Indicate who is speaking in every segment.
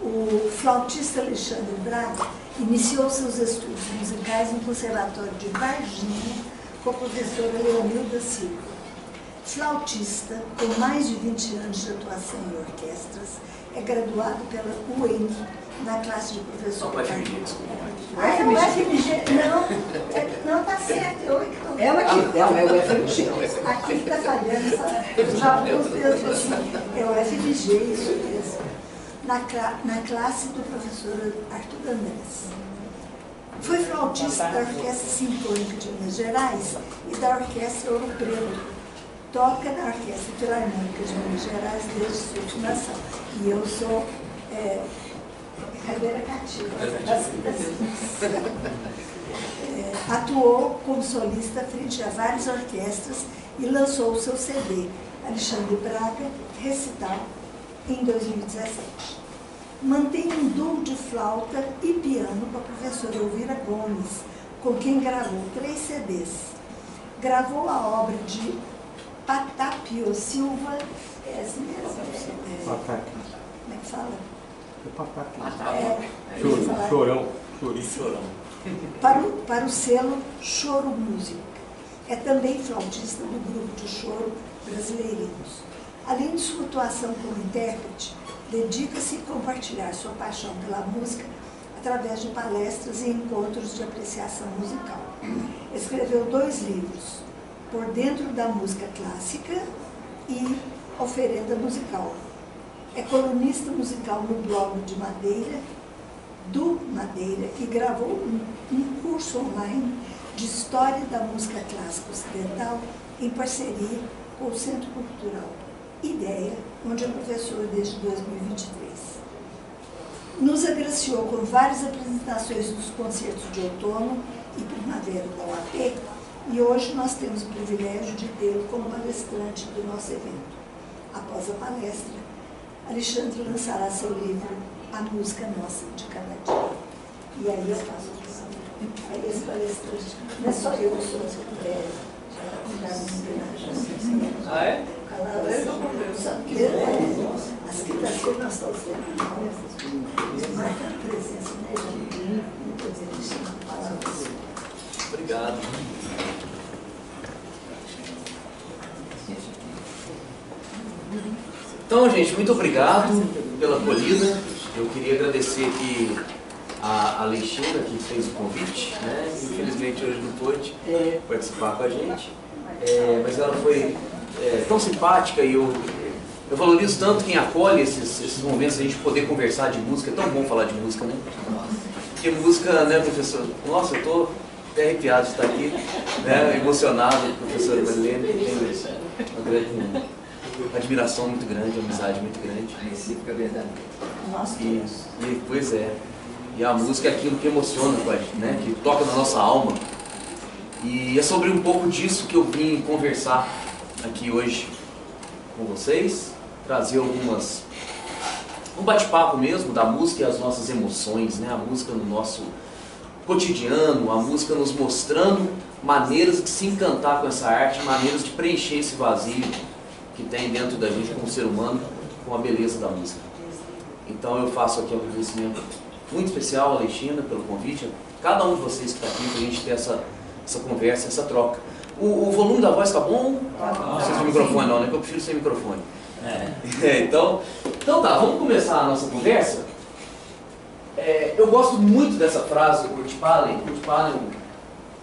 Speaker 1: O flautista Alexandre Braga iniciou seus estudos musicais no Conservatório de Varginha com a professora Leonilda Silva. Flautista, com mais de 20 anos de atuação em orquestras, é graduado pela UEM na classe de professor.
Speaker 2: Não, FMG, desculpa.
Speaker 1: É o FMG? Não, tá certo.
Speaker 3: Ela que é o FMG.
Speaker 1: Aqui está falhando, já alguns dedos assim. É o FMG, isso mesmo. Na classe do professor Arthur Andrés. Foi flautista da Orquestra Sinfônica de Minas Gerais e da Orquestra Ouro Preto. Toca na Orquestra Filarmônica de Minas Gerais desde sua fundação. E eu sou cadeira cativa. Atuou como solista frente a várias orquestras e lançou o seu CD, Alexandre Braga, Recital, em 2017. Mantém um duo de flauta e piano com a professora Elvira Gomes, com quem gravou 3 CDs. Gravou a obra de Patapio Silva, é assim mesmo? Como é que fala?
Speaker 4: Chorão.
Speaker 1: Para o selo Choro Música. É também flautista do grupo de choro Brasileirinhos. Além de sua atuação como intérprete, dedica-se a compartilhar sua paixão pela música através de palestras e encontros de apreciação musical. Escreveu 2 livros, Por Dentro da Música Clássica e Oferenda Musical. É colunista musical no blog de Madeira, do Madeira, e gravou um curso online de História da Música Clássica Ocidental em parceria com o Centro Cultural Ideia, onde é professor desde 2023. Nos agraciou com várias apresentações dos concertos de outono e primavera da UAP, e hoje nós temos o privilégio de tê-lo como palestrante do nosso evento. Após a palestra, Alexandre lançará seu livro A Música Nossa de Cada Dia. E aí eu faço aí esse palestrante, não é só eu que sou
Speaker 2: Ah, é?
Speaker 1: As quintas-feiras nós estamos marcando presença, né, gente? Não estou dizendo isso, não palavras.
Speaker 2: Obrigado. Então, gente, muito obrigado pela acolhida. Eu queria agradecer aqui a Alexandra, que fez o convite, né? Infelizmente hoje não pôde participar com a gente, mas ela foi tão simpática e eu valorizo tanto quem acolhe esses momentos, a gente poder conversar de música. É tão bom falar de música, né? Porque música, né, professor? Nossa, eu estou até arrepiado de estar aqui, né? Emocionado, professor brasileiro, que tem uma grande admiração muito grande, amizade muito grande.
Speaker 3: Recíproca verdade.
Speaker 2: E pois é. E a música é aquilo que emociona, né? Que toca na nossa alma. E é sobre um pouco disso que eu vim conversar aqui hoje com vocês, trazer um bate-papo mesmo da música e as nossas emoções, né? A música no nosso cotidiano, a música nos mostrando maneiras de se encantar com essa arte, maneiras de preencher esse vazio que tem dentro da gente como ser humano com a beleza da música. Então eu faço aqui um agradecimento muito especial a Alexandra pelo convite, a cada um de vocês que está aqui, para a gente ter essa conversa, essa troca. O volume da voz está bom? Não precisa de microfone não, né? Porque eu prefiro sem microfone. Então tá, vamos começar a nossa conversa. Eu gosto muito dessa frase do Kurt Pallen. Kurt Pallen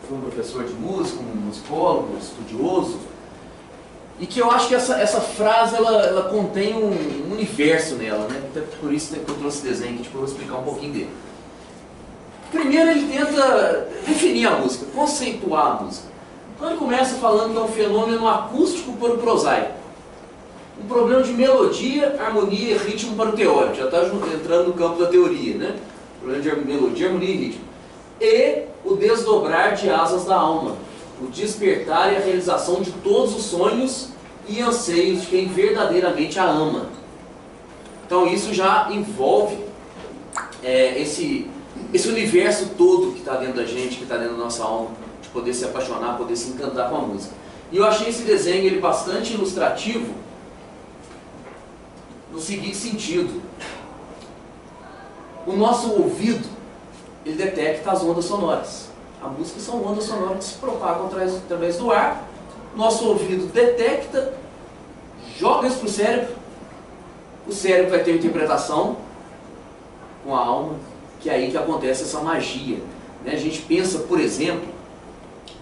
Speaker 2: foi um professor de música, um musicólogo, um estudioso, e que eu acho que essa frase ela contém um universo nela, né? Até por isso que eu trouxe esse desenho aqui, tipo, eu vou explicar um pouquinho dele. Primeiro ele tenta definir a música, conceituar a música. Então ele começa falando que é um fenômeno acústico para o prosaico. Um problema de melodia, harmonia e ritmo para o teórico. Já está entrando no campo da teoria, né? Problema de melodia, harmonia e ritmo. E o desdobrar de asas da alma. O despertar e a realização de todos os sonhos e anseios de quem verdadeiramente a ama. Então isso já envolve esse universo todo que está dentro da gente, que está dentro da nossa alma, de poder se apaixonar, poder se encantar com a música. E eu achei esse desenho ele bastante ilustrativo no seguinte sentido. o nosso ouvido, ele detecta as ondas sonoras. A música são ondas sonoras que se propagam através do ar. Nosso ouvido detecta, joga isso para o cérebro vai ter uma interpretação com a alma, que é aí que acontece essa magia. Né? A gente pensa, por exemplo,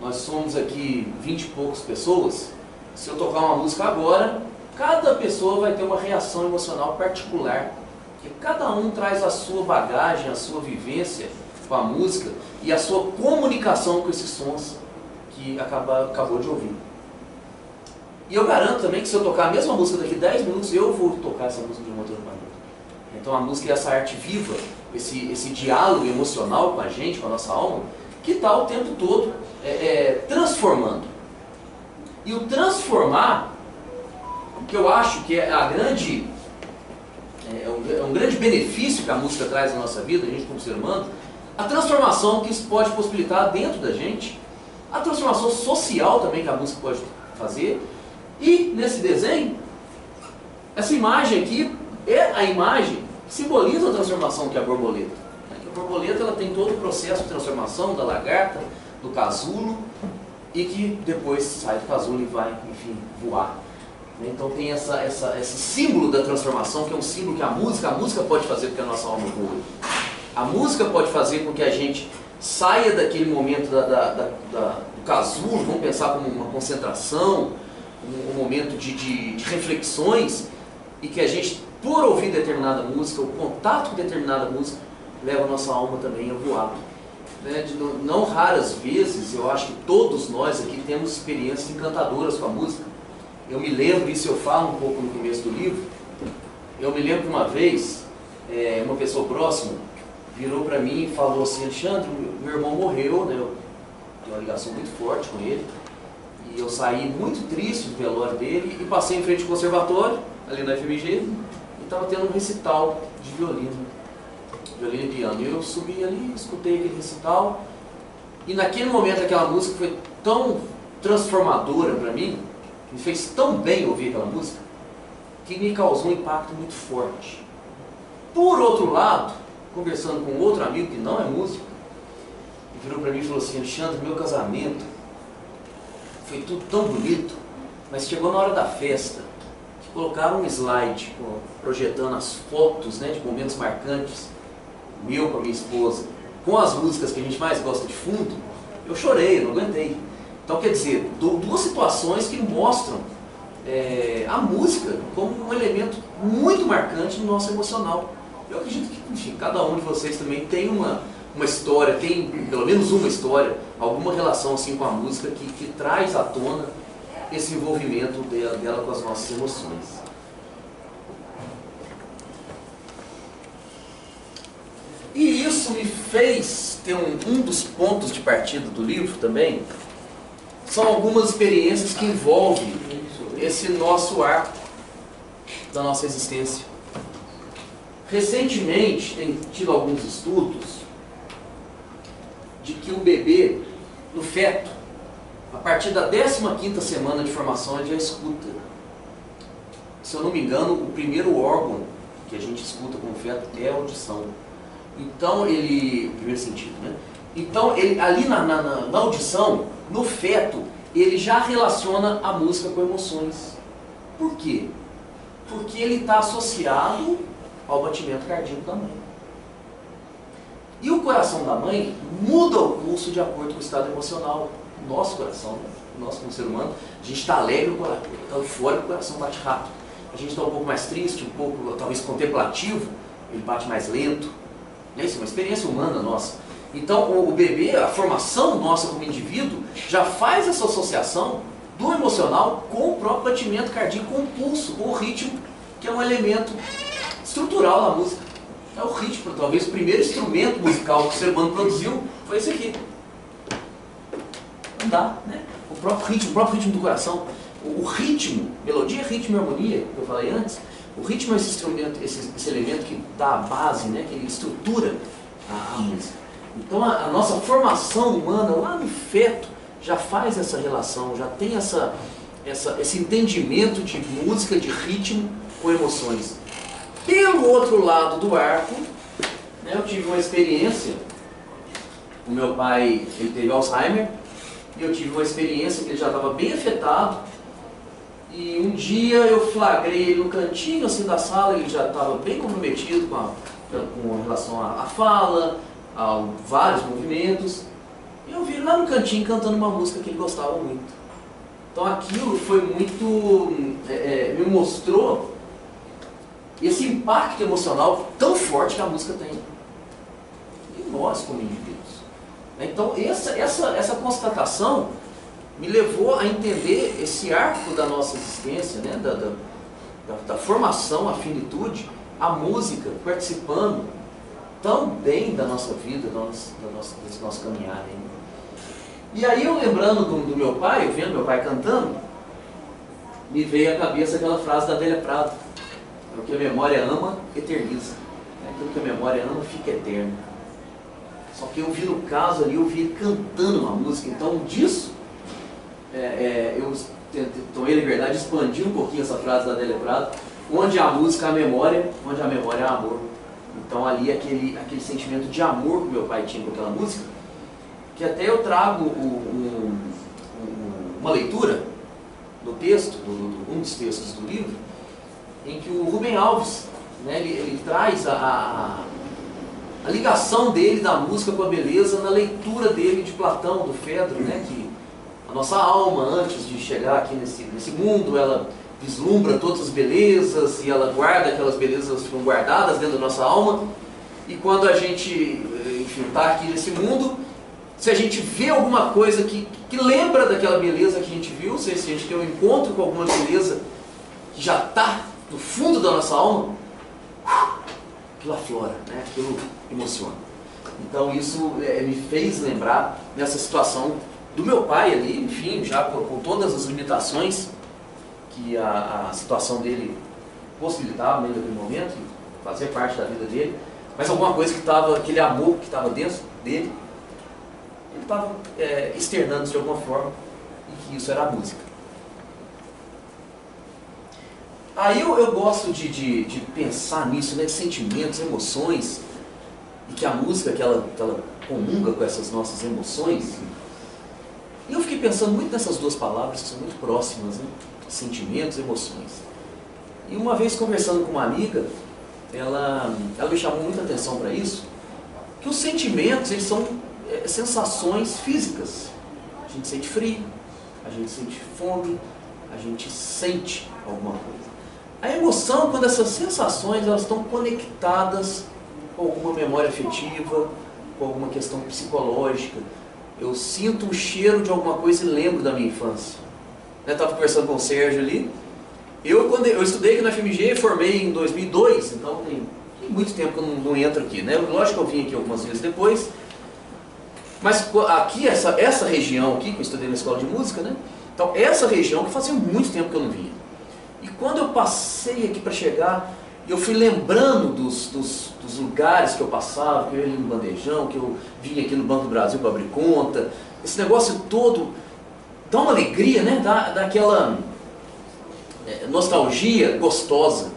Speaker 2: nós somos aqui 20 e poucas pessoas, se eu tocar uma música agora, cada pessoa vai ter uma reação emocional particular, porque cada um traz a sua bagagem, a sua vivência com a música e a sua comunicação com esses sons que acabou de ouvir. E eu garanto também que se eu tocar a mesma música daqui 10 minutos, eu vou tocar essa música de uma outra maneira. Então a música é essa arte viva, esse diálogo emocional com a gente, com a nossa alma, que está o tempo todo transformando. E o transformar, o que eu acho que é um grande benefício que a música traz na nossa vida, a gente como ser humano, a transformação que isso pode possibilitar dentro da gente, a transformação social também que a música pode fazer. E nesse desenho, essa imagem aqui é a imagem que simboliza a transformação que é a borboleta. A borboleta ela tem todo o processo de transformação da lagarta, do casulo, e que depois sai do casulo e vai, enfim, voar. Então tem esse símbolo da transformação, que é um símbolo que a música pode fazer com que a nossa alma voe. A música pode fazer com que a gente saia daquele momento do casulo, vamos pensar como uma concentração, um momento de reflexões, e que a gente, por ouvir determinada música, o contato com determinada música, leva a nossa alma também a voar. Né? Não raras vezes, eu acho que todos nós aqui temos experiências encantadoras com a música. Eu me lembro, isso eu falo um pouco no começo do livro, eu me lembro que uma vez, uma pessoa próxima virou para mim e falou assim: Alexandre, meu irmão morreu, né? Eu tenho uma ligação muito forte com ele, e eu saí muito triste do velório dele e passei em frente ao conservatório, ali na FMG, e estava tendo um recital de violino e piano. E eu subi ali, escutei aquele recital, e naquele momento aquela música foi tão transformadora para mim, me fez tão bem ouvir aquela música, que me causou um impacto muito forte. Por outro lado, conversando com outro amigo que não é músico, virou para mim e falou assim: Alexandre, meu casamento foi tudo tão bonito, mas chegou na hora da festa, que colocaram um slide projetando as fotos, né, de momentos marcantes, meu com a minha esposa, com as músicas que a gente mais gosta de fundo, eu chorei, eu não aguentei. Então, quer dizer, duas situações que mostram a música como um elemento muito marcante no nosso emocional. Eu acredito que, enfim, cada um de vocês também tem uma história, tem pelo menos uma história, alguma relação assim com a música que traz à tona esse envolvimento dela com as nossas emoções. E isso me fez ter um dos pontos de partida do livro também, são algumas experiências que envolvem esse nosso arco da nossa existência. Recentemente tem tido alguns estudos de que o bebê, no feto, a partir da 15ª semana de formação, ele já escuta. Se eu não me engano, o primeiro órgão que a gente escuta como feto é a audição. Então o primeiro sentido, né? Então ele, ali na audição, no feto, ele já relaciona a música com emoções. Por quê? Porque ele está associado ao batimento cardíaco da mãe. E o coração da mãe muda o pulso de acordo com o estado emocional. O nosso coração, nós como ser humano, a gente está alegre, o coração está eufórico, o coração bate rápido. A gente está um pouco mais triste, um pouco talvez contemplativo, ele bate mais lento. Isso é uma experiência humana nossa. Então o bebê, a formação nossa como indivíduo, já faz essa associação do emocional com o próprio batimento cardíaco, com o pulso, com o ritmo, que é um elemento estrutural da música. É o ritmo, talvez o primeiro instrumento musical que o ser humano produziu foi esse aqui. Andar, né? O próprio ritmo do coração. O ritmo, melodia, ritmo e harmonia, que eu falei antes, o ritmo é esse instrumento, esse elemento que dá a base, né? Que ele estrutura a música. Então a nossa formação humana lá no feto já faz essa relação, já tem esse entendimento de música, de ritmo com emoções. Pelo outro lado do arco, né, eu tive uma experiência, o meu pai, ele teve Alzheimer, e eu tive uma experiência que ele já estava bem afetado, e um dia eu flagrei ele no cantinho assim da sala, ele já estava bem comprometido com relação à fala, a vários movimentos, e eu vi ele lá no cantinho cantando uma música que ele gostava muito. Então aquilo foi muito, me mostrou esse impacto emocional tão forte que a música tem. E nós como indivíduos. Então essa constatação me levou a entender esse arco da nossa existência, né? da formação, a finitude, a música participando tão bem da nossa vida, desse nosso caminhar. Né? E aí eu lembrando do meu pai, vendo meu pai cantando, me veio à cabeça aquela frase da Adélia Prado: o que a memória ama, eterniza. Aquilo que a memória ama, fica eterno. Só que eu vi no caso ali, eu vi ele cantando uma música, então disso, eu tomei a liberdade de expandir um pouquinho essa frase da Adélia Prado: onde há música, há memória, onde há memória, há amor. Então ali aquele sentimento de amor que meu pai tinha com aquela música, que até eu trago uma leitura do texto, um dos textos do livro, em que o Rubem Alves, né, ele traz a ligação dele da música com a beleza na leitura dele de Platão, do Fedro, né, que a nossa alma, antes de chegar aqui nesse mundo, ela vislumbra todas as belezas e ela guarda aquelas belezas, elas ficam guardadas dentro da nossa alma, e quando a gente está aqui nesse mundo, se a gente vê alguma coisa que lembra daquela beleza que a gente viu, se a gente tem um encontro com alguma beleza que já está no fundo da nossa alma, aquilo aflora, né? Aquilo emociona. Então isso me fez lembrar dessa situação do meu pai ali, enfim, já com todas as limitações que a situação dele possibilitava naquele momento, fazer parte da vida dele, mas alguma coisa que estava, aquele amor que estava dentro dele, ele estava externando de alguma forma, e que isso era a música. Aí eu gosto de pensar nisso, né, de sentimentos, emoções, e que a música que ela comunga com essas nossas emoções. E eu fiquei pensando muito nessas duas palavras que são muito próximas, né? Sentimentos e emoções. E uma vez conversando com uma amiga, ela me chamou muita atenção para isso, que os sentimentos, eles são sensações físicas. A gente sente frio, a gente sente fome, a gente sente alguma coisa. A emoção, quando essas sensações elas estão conectadas com alguma memória afetiva, com alguma questão psicológica. Eu sinto o cheiro de alguma coisa e lembro da minha infância. Eu estava conversando com o Sérgio ali. Quando eu estudei aqui na FMG, formei em 2002, então tem muito tempo que eu não entro aqui, né? Lógico que eu vim aqui algumas vezes depois. Mas aqui, essa região aqui, que eu estudei na escola de música, né? Então, essa região que fazia muito tempo que eu não vinha. E quando eu passei aqui para chegar, eu fui lembrando dos lugares que eu passava, que eu ia ali no Bandejão, que eu vinha aqui no Banco do Brasil para abrir conta. Esse negócio todo dá uma alegria, né? Dá aquela nostalgia gostosa.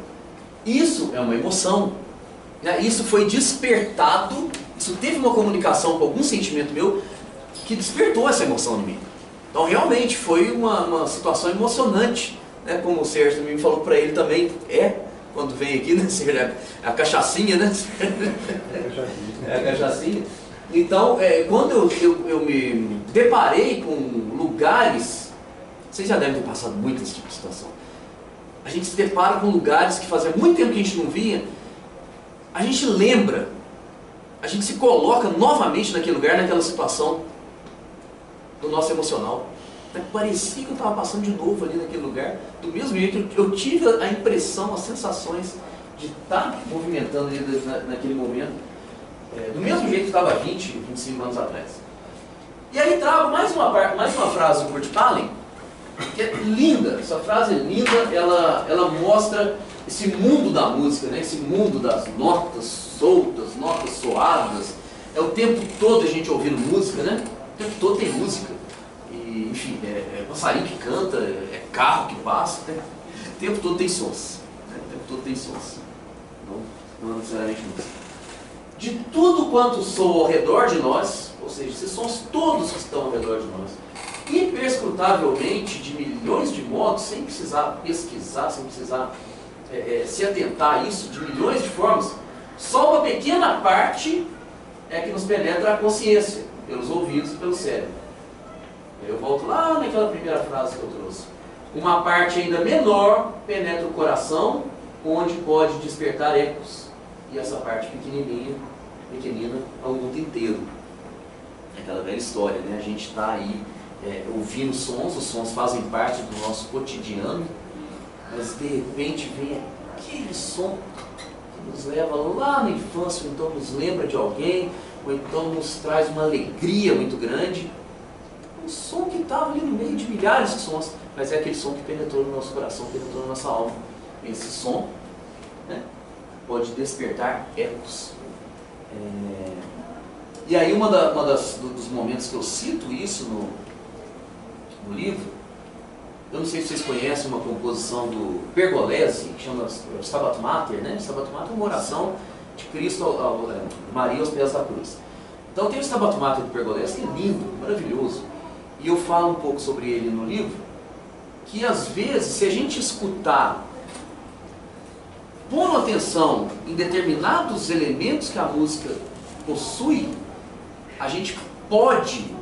Speaker 2: Isso é uma emoção. Né? Isso foi despertado, isso teve uma comunicação com algum sentimento meu que despertou essa emoção em mim. Então realmente foi uma situação emocionante, né? Como o Sérgio me falou para ele também, quando vem aqui, né, Sérgio? A cachaçinha, né? É a cachaçinha. Então, quando eu me deparei com lugares, vocês já devem ter passado muito esse tipo de situação. A gente se depara com lugares que fazia muito tempo que a gente não via, a gente lembra, a gente se coloca novamente naquele lugar, naquela situação do nosso emocional. Parecia que eu estava passando de novo ali naquele lugar, do mesmo jeito que eu tive a impressão, as sensações de estar movimentando ali naquele momento, do mesmo jeito que estava 20, 25 anos atrás. E aí trago mais uma frase do Kurt Cobain, que é linda. Essa frase é linda, ela mostra esse mundo da música, né? Esse mundo das notas soltas, notas soadas. É o tempo todo a gente ouvindo música, né? O tempo todo tem música. E, enfim, passarinho que canta, carro que passa, né? O tempo todo tem sons. Né? O tempo todo tem sons. Não necessariamente música. de tudo quanto soa ao redor de nós, ou seja, esses sons todos que estão ao redor de nós, imperscrutavelmente, de milhões de modos, sem precisar pesquisar, sem precisar se atentar a isso, de milhões de formas, só uma pequena parte é que nos penetra a consciência, pelos ouvidos e pelo cérebro. Eu volto lá naquela primeira frase que eu trouxe. Uma parte ainda menor penetra o coração, onde pode despertar ecos. E essa parte pequenina, ao mundo inteiro. É aquela velha história, né? A gente está aí ouvindo sons, os sons fazem parte do nosso cotidiano, mas de repente vem aquele som que nos leva lá na infância, ou então nos lembra de alguém, ou então nos traz uma alegria muito grande. Um som que estava ali no meio de milhares de sons, mas é aquele som que penetrou no nosso coração, penetrou na nossa alma. Esse som, né, pode despertar ecos. E aí dos momentos que eu cito isso no livro, eu não sei se vocês conhecem uma composição do Pergolesi, que chama Stabat Mater, né? Stabat Mater é uma oração de Cristo Maria aos pés da cruz. Então tem o Stabat Mater do Pergolesi, que é lindo, maravilhoso. E eu falo um pouco sobre ele no livro, que às vezes, se a gente escutar, pondo atenção em determinados elementos que a música possui, a gente pode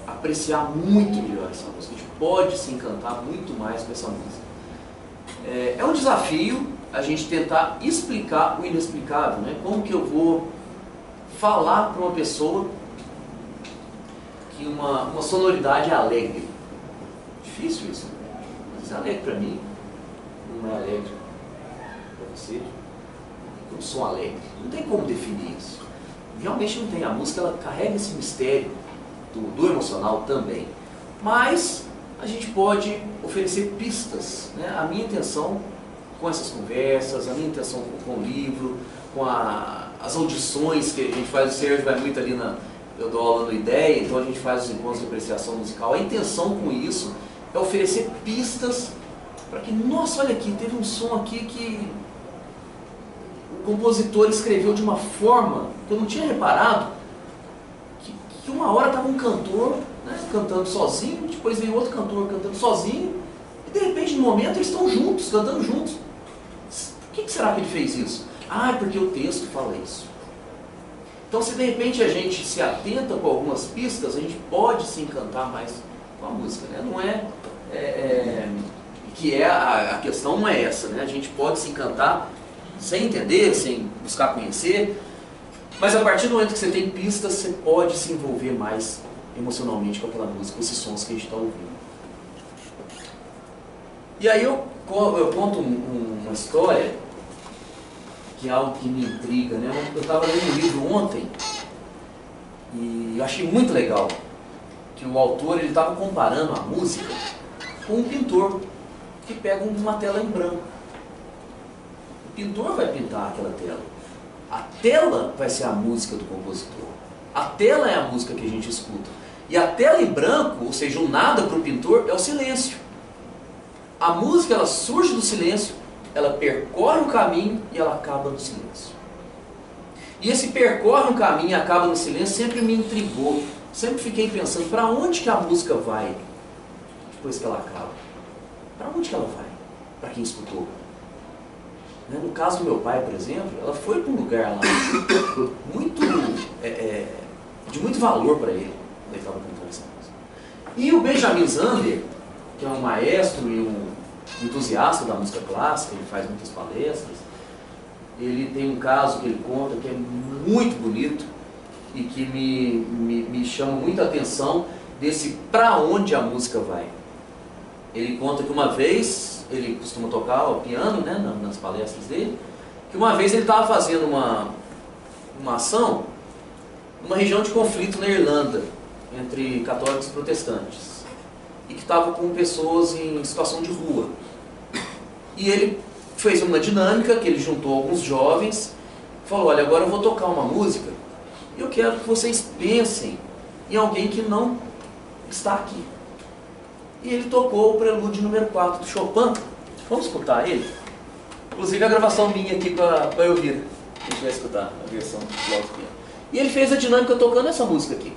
Speaker 2: apreciar muito melhor essa música, a gente pode se encantar muito mais com essa música. É um desafio a gente tentar explicar o inexplicável, né? Como que eu vou falar para uma pessoa que uma sonoridade é alegre? Difícil isso, né? Mas é alegre para mim, não é alegre para você. Um som alegre, não tem como definir isso. Realmente não tem. A música, ela carrega esse mistério do emocional também. Mas a gente pode oferecer pistas, né? A minha intenção com essas conversas, a minha intenção com o livro, com as audições que a gente faz, o Sérgio vai muito ali eu dou aula no IDEA, então a gente faz os encontros de apreciação musical. A intenção com isso é oferecer pistas para que, nossa, olha aqui, teve um som aqui que o compositor escreveu de uma forma que eu não tinha reparado, que uma hora estava um cantor, né, cantando sozinho, depois veio outro cantor cantando sozinho, e de repente, no momento, eles estão juntos, cantando juntos. Por que será que ele fez isso? Ah, porque o texto fala isso. Então, se de repente a gente se atenta com algumas pistas, a gente pode se encantar mais com a música, né? Não a questão não é essa, né? A gente pode se encantar sem entender, sem buscar conhecer, mas a partir do momento que você tem pistas, você pode se envolver mais emocionalmente com aquela música, com esses sons que a gente está ouvindo. E aí eu conto uma história que é algo que me intriga, né? Eu estava lendo um livro ontem e eu achei muito legal que o autor estava comparando a música com um pintor que pega uma tela em branco. O pintor vai pintar aquela tela. A tela vai ser a música do compositor. A tela é a música que a gente escuta. E a tela em branco, ou seja, o nada para o pintor, é o silêncio. A música, ela surge do silêncio, ela percorre o caminho e ela acaba no silêncio. E esse percorre o caminho e acaba no silêncio sempre me intrigou. Sempre fiquei pensando, para onde que a música vai depois que ela acaba? Para onde que ela vai? Para quem escutou? No caso do meu pai, por exemplo, ela foi para um lugar lá muito, de muito valor para ele, quando ele estava cantando essa música. E o Benjamin Zander, que é um maestro e um entusiasta da música clássica, ele faz muitas palestras, ele tem um caso que ele conta que é muito bonito e que me chama muita atenção desse para onde a música vai. Ele conta que uma vez, ele costuma tocar o piano, né, nas palestras dele, que uma vez ele estava fazendo uma ação numa região de conflito na Irlanda, entre católicos e protestantes, e que estava com pessoas em situação de rua. E ele fez uma dinâmica, que ele juntou alguns jovens, falou, olha, agora eu vou tocar uma música, e eu quero que vocês pensem em alguém que não está aqui. E ele tocou o prelúdio número 4 do Chopin. Vamos escutar ele? Inclusive a gravação minha aqui para eu ouvir. A gente vai escutar a versão do flauta piano. E ele fez a dinâmica tocando essa música aqui.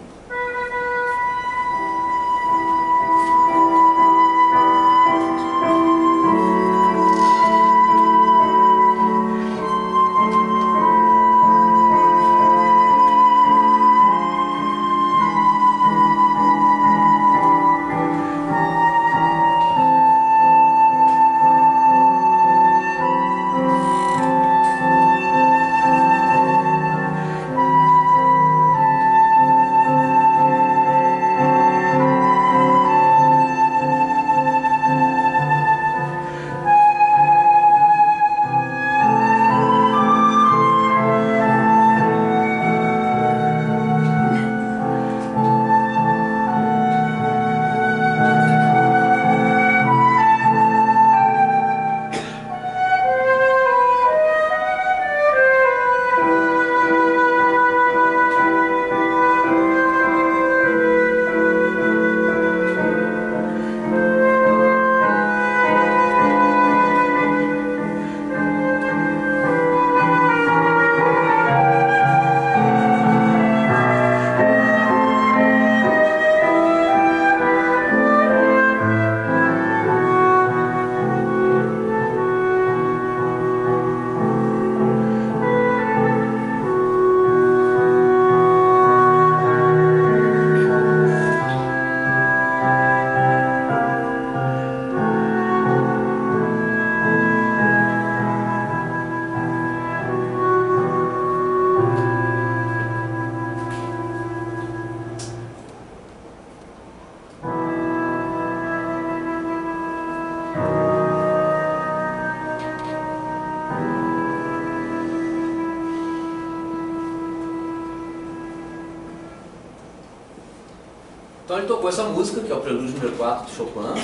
Speaker 2: Então ele tocou essa música, que é o Prelúdio número 4 de Chopin,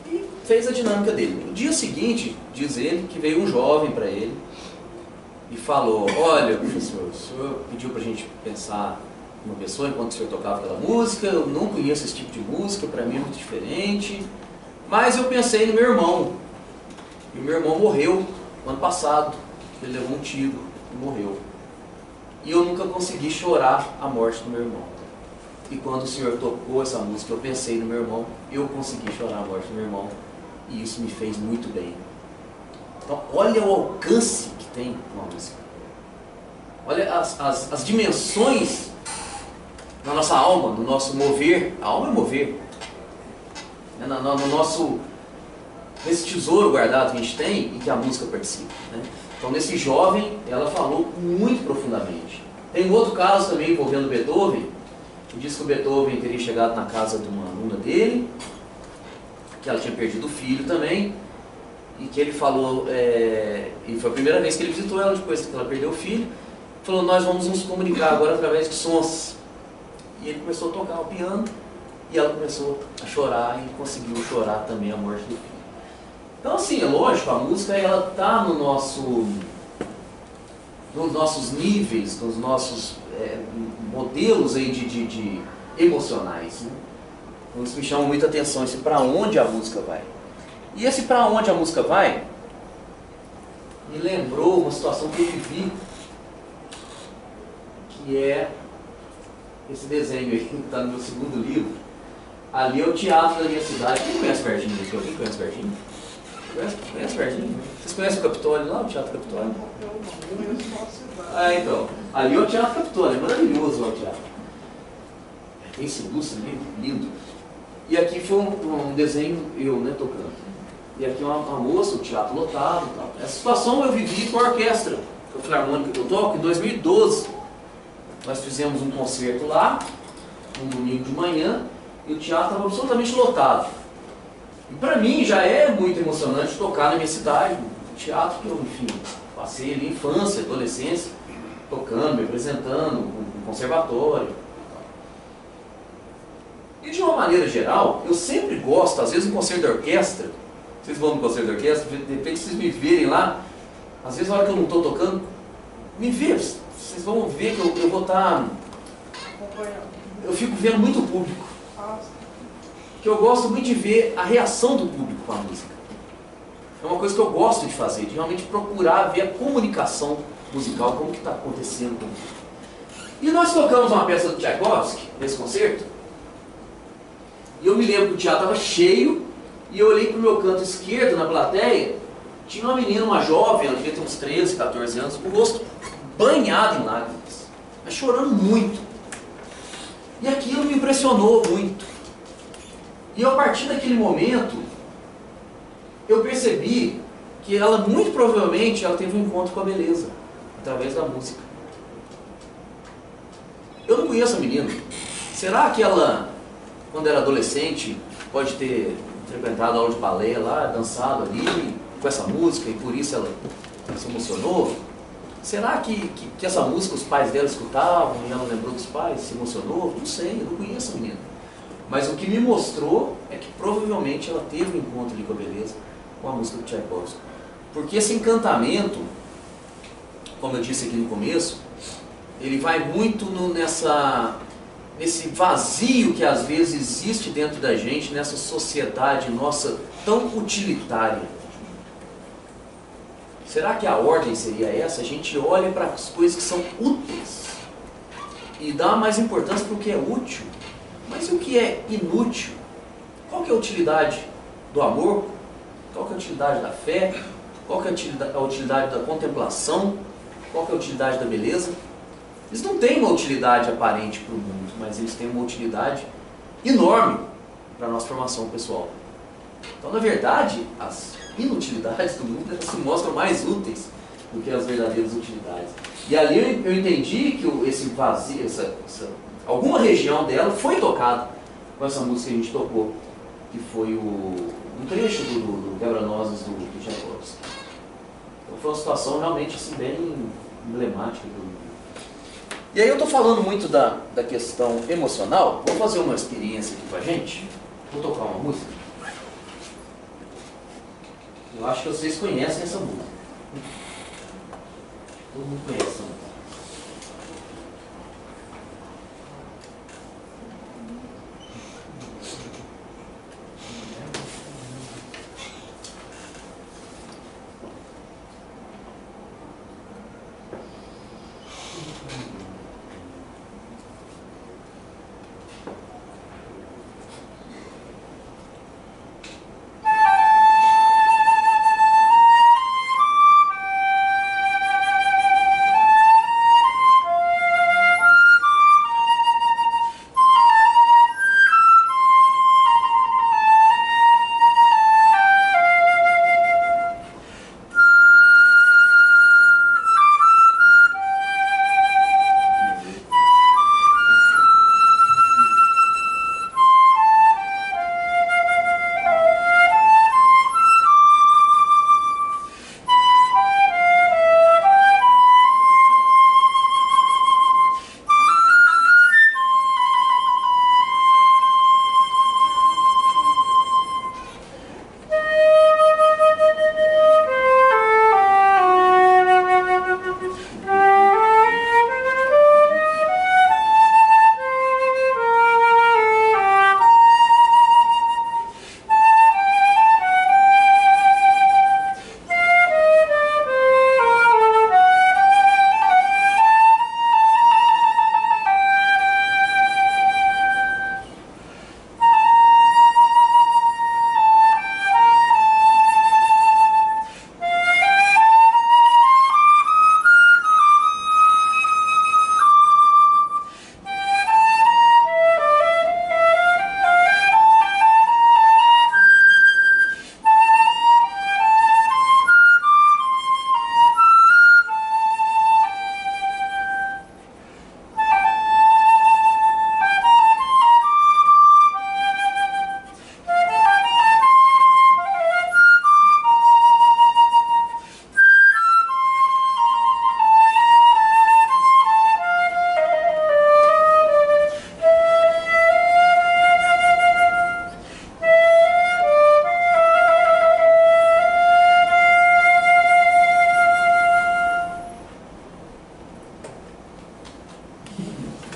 Speaker 2: e fez a dinâmica dele. No dia seguinte, diz ele, que veio um jovem para ele e falou: olha, professor, o senhor pediu para a gente pensar uma pessoa enquanto o senhor tocava aquela música, eu não conheço esse tipo de música, para mim é muito diferente, mas eu pensei no meu irmão, e o meu irmão morreu no ano passado, ele levou um tiro e morreu. E eu nunca consegui chorar a morte do meu irmão. E quando o senhor tocou essa música, eu pensei no meu irmão, eu consegui chorar a morte do meu irmão, e isso me fez muito bem. Então, olha o alcance que tem uma música. Olha as dimensões na nossa alma, no nosso mover. A alma é mover. No nosso... Esse tesouro guardado que a gente tem e que a música participa. Né? Então, nesse jovem, ela falou muito profundamente. Tem um outro caso também envolvendo Beethoven, que diz que o Beethoven teria chegado na casa de uma aluna dele, que ela tinha perdido o filho também, e que ele falou, e foi a primeira vez que ele visitou ela depois que ela perdeu o filho, falou: nós vamos nos comunicar agora através de sons. E ele começou a tocar o piano, e ela começou a chorar, e conseguiu chorar também a morte do filho. Então, assim, é lógico, a música ela está no nos nossos níveis, nos nossos modelos aí de emocionais. Né? Então, isso me chama muita atenção, esse para onde a música vai. E esse para onde a música vai me lembrou uma situação que eu vivi, que é esse desenho aí, que está no meu segundo livro. Ali é o teatro da minha cidade. Quem conhece Varginha aqui? Alguém conhece Varginha? Conhece Varginha? Vocês conhecem o Capitólio lá, o Teatro Capitólio? Então. Ali é o Teatro Capitólio, é maravilhoso lá o teatro. Tem esse lustre ali, lindo. E aqui foi um desenho, eu, né, tocando. E aqui uma moça, o teatro lotado e tal. Essa situação eu vivi com a orquestra, com a filarmônica que eu toco, em 2012. Nós fizemos um concerto lá, um domingo de manhã, e o teatro estava absolutamente lotado. E para mim já é muito emocionante tocar na minha cidade, um teatro que eu, enfim, passei ali infância, adolescência, tocando, me apresentando, no conservatório. E de uma maneira geral, eu sempre gosto, às vezes no concerto da orquestra, vocês vão no concerto da orquestra, de repente vocês me verem lá, às vezes na hora que eu não estou tocando, me vê, vocês vão ver que eu vou estar... Eu fico vendo muito o público. Que eu gosto muito de ver a reação do público com a música. É uma coisa que eu gosto de fazer, de realmente procurar ver a comunicação musical, como que está acontecendo. E nós tocamos uma peça do Tchaikovsky, nesse concerto, e eu me lembro que o teatro estava cheio, e eu olhei para o meu canto esquerdo, na plateia, tinha uma menina, uma jovem, ela devia ter uns 13, 14 anos, com o rosto banhado em lágrimas, mas chorando muito. E aquilo me impressionou muito. E a partir daquele momento, eu percebi que ela, muito provavelmente, ela teve um encontro com a beleza, através da música. Eu não conheço a menina. Será que ela, quando era adolescente, pode ter frequentado a aula de balé lá, dançado ali, com essa música, e por isso ela se emocionou? Será que essa música os pais dela escutavam e ela lembrou dos pais, se emocionou? Não sei, eu não conheço a menina. Mas o que me mostrou é que provavelmente ela teve um encontro ali com a beleza, com a música do Tchaikovsky. Porque esse encantamento, como eu disse aqui no começo, ele vai muito nesse vazio que às vezes existe dentro da gente, nessa sociedade nossa tão utilitária. Será que a ordem seria essa? A gente olha para as coisas que são úteis e dá mais importância para o que é útil. Mas e o que é inútil? Qual que é a utilidade do amor? Qual que é a utilidade da fé? Qual que é a utilidade da contemplação? Qual que é a utilidade da beleza? Eles não têm uma utilidade aparente para o mundo, mas eles têm uma utilidade enorme para a nossa formação pessoal. Então, na verdade, as inutilidades do mundo elas se mostram mais úteis do que as verdadeiras utilidades. E ali eu entendi que esse vazio, alguma região dela foi tocada com essa música que a gente tocou, que foi um trecho do Quebra-Nozes do Tchaikovsky. Então foi uma situação realmente assim, bem emblemática do mundo. E aí eu estou falando muito da questão emocional. Vou fazer uma experiência aqui com a gente. Vou tocar uma música. Eu acho que vocês conhecem essa música. Todo mundo conhece essa música.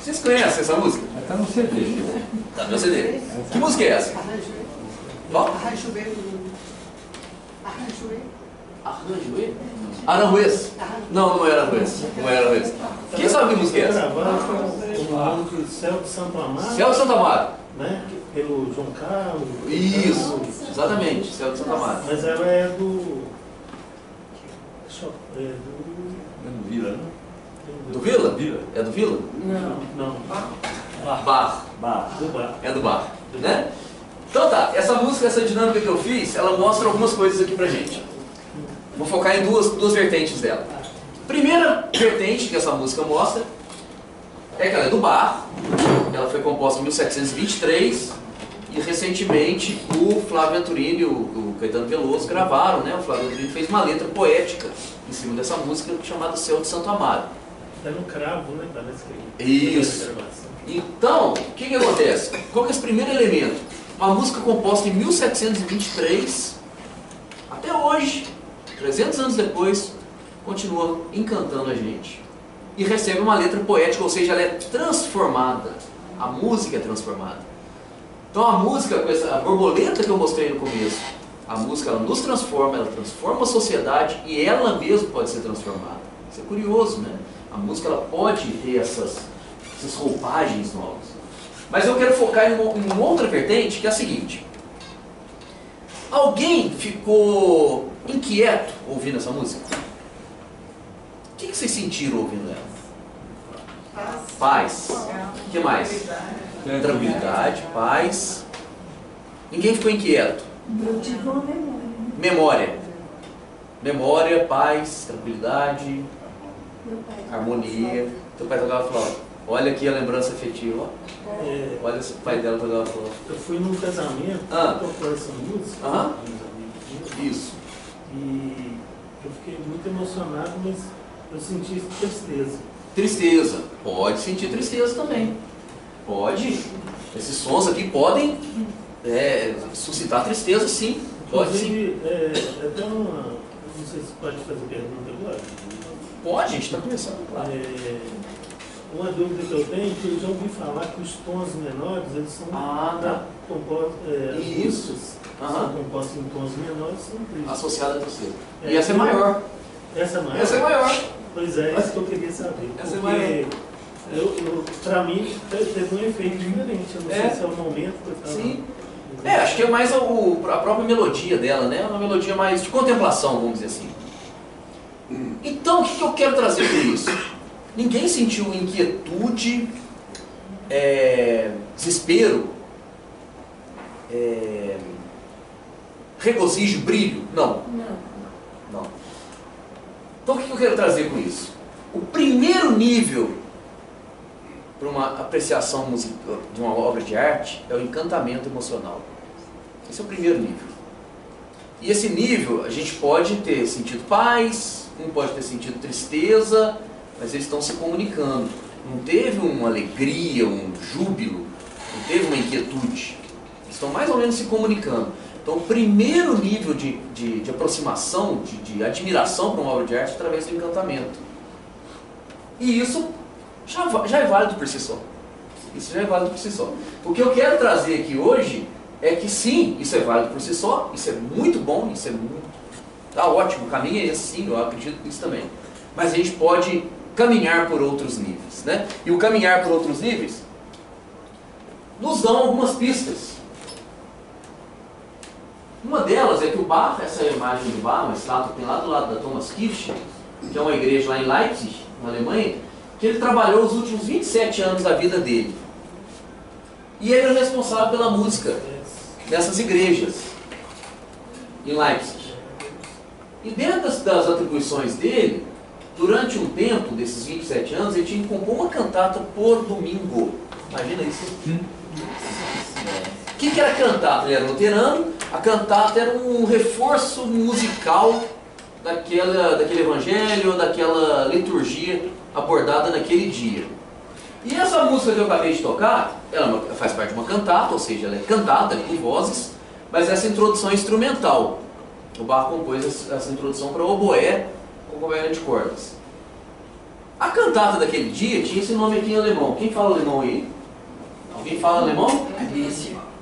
Speaker 2: Vocês conhecem essa música?
Speaker 4: Está no CD.
Speaker 2: Tá no meu CD. Que música é essa? Qual?
Speaker 1: Arranjo
Speaker 2: Arranjuê? Aranjuez? Não, não era Aranjuez. Não era Aranjuez. Quem sabe que música é essa?
Speaker 4: Gravado com o Céu de Santo Amaro.
Speaker 2: Céu de Santo Amaro.
Speaker 4: Né? Pelo João Carlos.
Speaker 2: Isso, exatamente, Céu de Santo Amaro.
Speaker 4: Mas ela é do. É
Speaker 5: Do Vila, né?
Speaker 2: Do Vila?
Speaker 5: Vila.
Speaker 2: É do Vila?
Speaker 4: Não.
Speaker 2: Bar.
Speaker 4: Do Bar.
Speaker 2: É do Bar, né? Então tá, essa música, essa dinâmica que eu fiz, ela mostra algumas coisas aqui pra gente. Vou focar em duas vertentes dela. Primeira vertente que essa música mostra é que ela é do Bar. Ela foi composta em 1723 e recentemente o Flávio Venturini e o Caetano Veloso gravaram, né? O Flávio Venturini fez uma letra poética em cima dessa música chamada Céu de Santo Amaro.
Speaker 4: É no cravo, né? Parece que
Speaker 2: Isso. Então, o que acontece? Qual que é esse primeiro elemento? Uma música composta em 1723, até hoje, 300 anos depois, continua encantando a gente. E recebe uma letra poética, ou seja, ela é transformada. A música é transformada. Então a música, com essa borboleta que eu mostrei no começo, a música ela nos transforma, ela transforma a sociedade e ela mesma pode ser transformada. Isso é curioso, né? A música ela pode ter essas roupagens novas. Mas eu quero focar em uma outra vertente, que é a seguinte. Alguém ficou inquieto ouvindo essa música? O que vocês sentiram ouvindo ela? Paz. O que mais? Tranquilidade, paz. Ninguém ficou inquieto.
Speaker 1: Eu tive uma memória.
Speaker 2: Memória. Memória, paz, tranquilidade,
Speaker 1: Meu pai.
Speaker 2: harmonia. Teu pai tocava flauta. Olha aqui a lembrança afetiva. Ó. Olha o pai dela tocava flauta.
Speaker 4: Eu fui num casamento, tocou essa música,
Speaker 2: Aham.
Speaker 4: com uns amigos meus,
Speaker 2: Isso.
Speaker 4: e eu fiquei muito emocionado, mas eu senti tristeza.
Speaker 2: Tristeza. Pode sentir tristeza também. Pode. Esses sons aqui podem suscitar tristeza, sim. Pode sim.
Speaker 4: Inclusive, até uma. Não sei se pode fazer pergunta agora.
Speaker 2: Pode, a gente está começando, claro.
Speaker 4: Uma dúvida que eu tenho é que eu já ouvi falar que os tons menores, eles são compostos. As
Speaker 2: Isso.
Speaker 4: músicas são compostas em tons menores, são tristes.
Speaker 2: Associada a tristeza. E essa é maior.
Speaker 4: Essa é maior?
Speaker 2: Essa é maior.
Speaker 4: Pois é, isso que eu queria saber.
Speaker 2: Essa é
Speaker 4: Porque
Speaker 2: maior.
Speaker 4: pra mim teve um efeito diferente. Eu não sei se é o momento que eu estava.
Speaker 2: Sim. Acho que é mais a própria melodia dela, né? Uma melodia mais de contemplação, vamos dizer assim. Então, o que eu quero trazer com isso? Ninguém sentiu inquietude, desespero, regozijo, brilho? Não. Então, o que eu quero trazer com isso? O primeiro nível para uma apreciação musical de uma obra de arte é o encantamento emocional. Esse é o primeiro nível. E esse nível, a gente pode ter sentido paz, pode ter sentido tristeza, mas eles estão se comunicando. Não teve uma alegria, um júbilo, não teve uma inquietude. Eles estão mais ou menos se comunicando. Então, o primeiro nível de aproximação, de admiração para uma obra de arte é através do encantamento. E isso já é válido por si só. Isso já é válido por si só. O que eu quero trazer aqui hoje é que sim, isso é válido por si só, isso é muito bom, isso é muito... Tá ótimo, o caminho é esse sim, eu acredito nisso também. Mas a gente pode caminhar por outros níveis, né? E o caminhar por outros níveis nos dão algumas pistas. Uma delas é que o Bach, essa é a imagem do Bach, uma estátua que tem lá do lado da Thomaskirche, que é uma igreja lá em Leipzig, na Alemanha, que ele trabalhou os últimos 27 anos da vida dele. E ele é responsável pela música dessas igrejas em Leipzig. E dentro das atribuições dele, durante um tempo desses 27 anos, ele tinha que compor uma cantata por domingo. Imagina isso. O que era a cantata? Ele era luterano. A cantata era um reforço musical daquele evangelho, daquela liturgia abordada naquele dia. E essa música que eu acabei de tocar, ela faz parte de uma cantata, ou seja, ela é cantada com vozes, mas essa introdução é instrumental. O Bach compôs essa introdução para oboé com oboé de cordas. A cantata daquele dia tinha esse nome aqui em alemão. Quem fala alemão aí? Alguém fala alemão?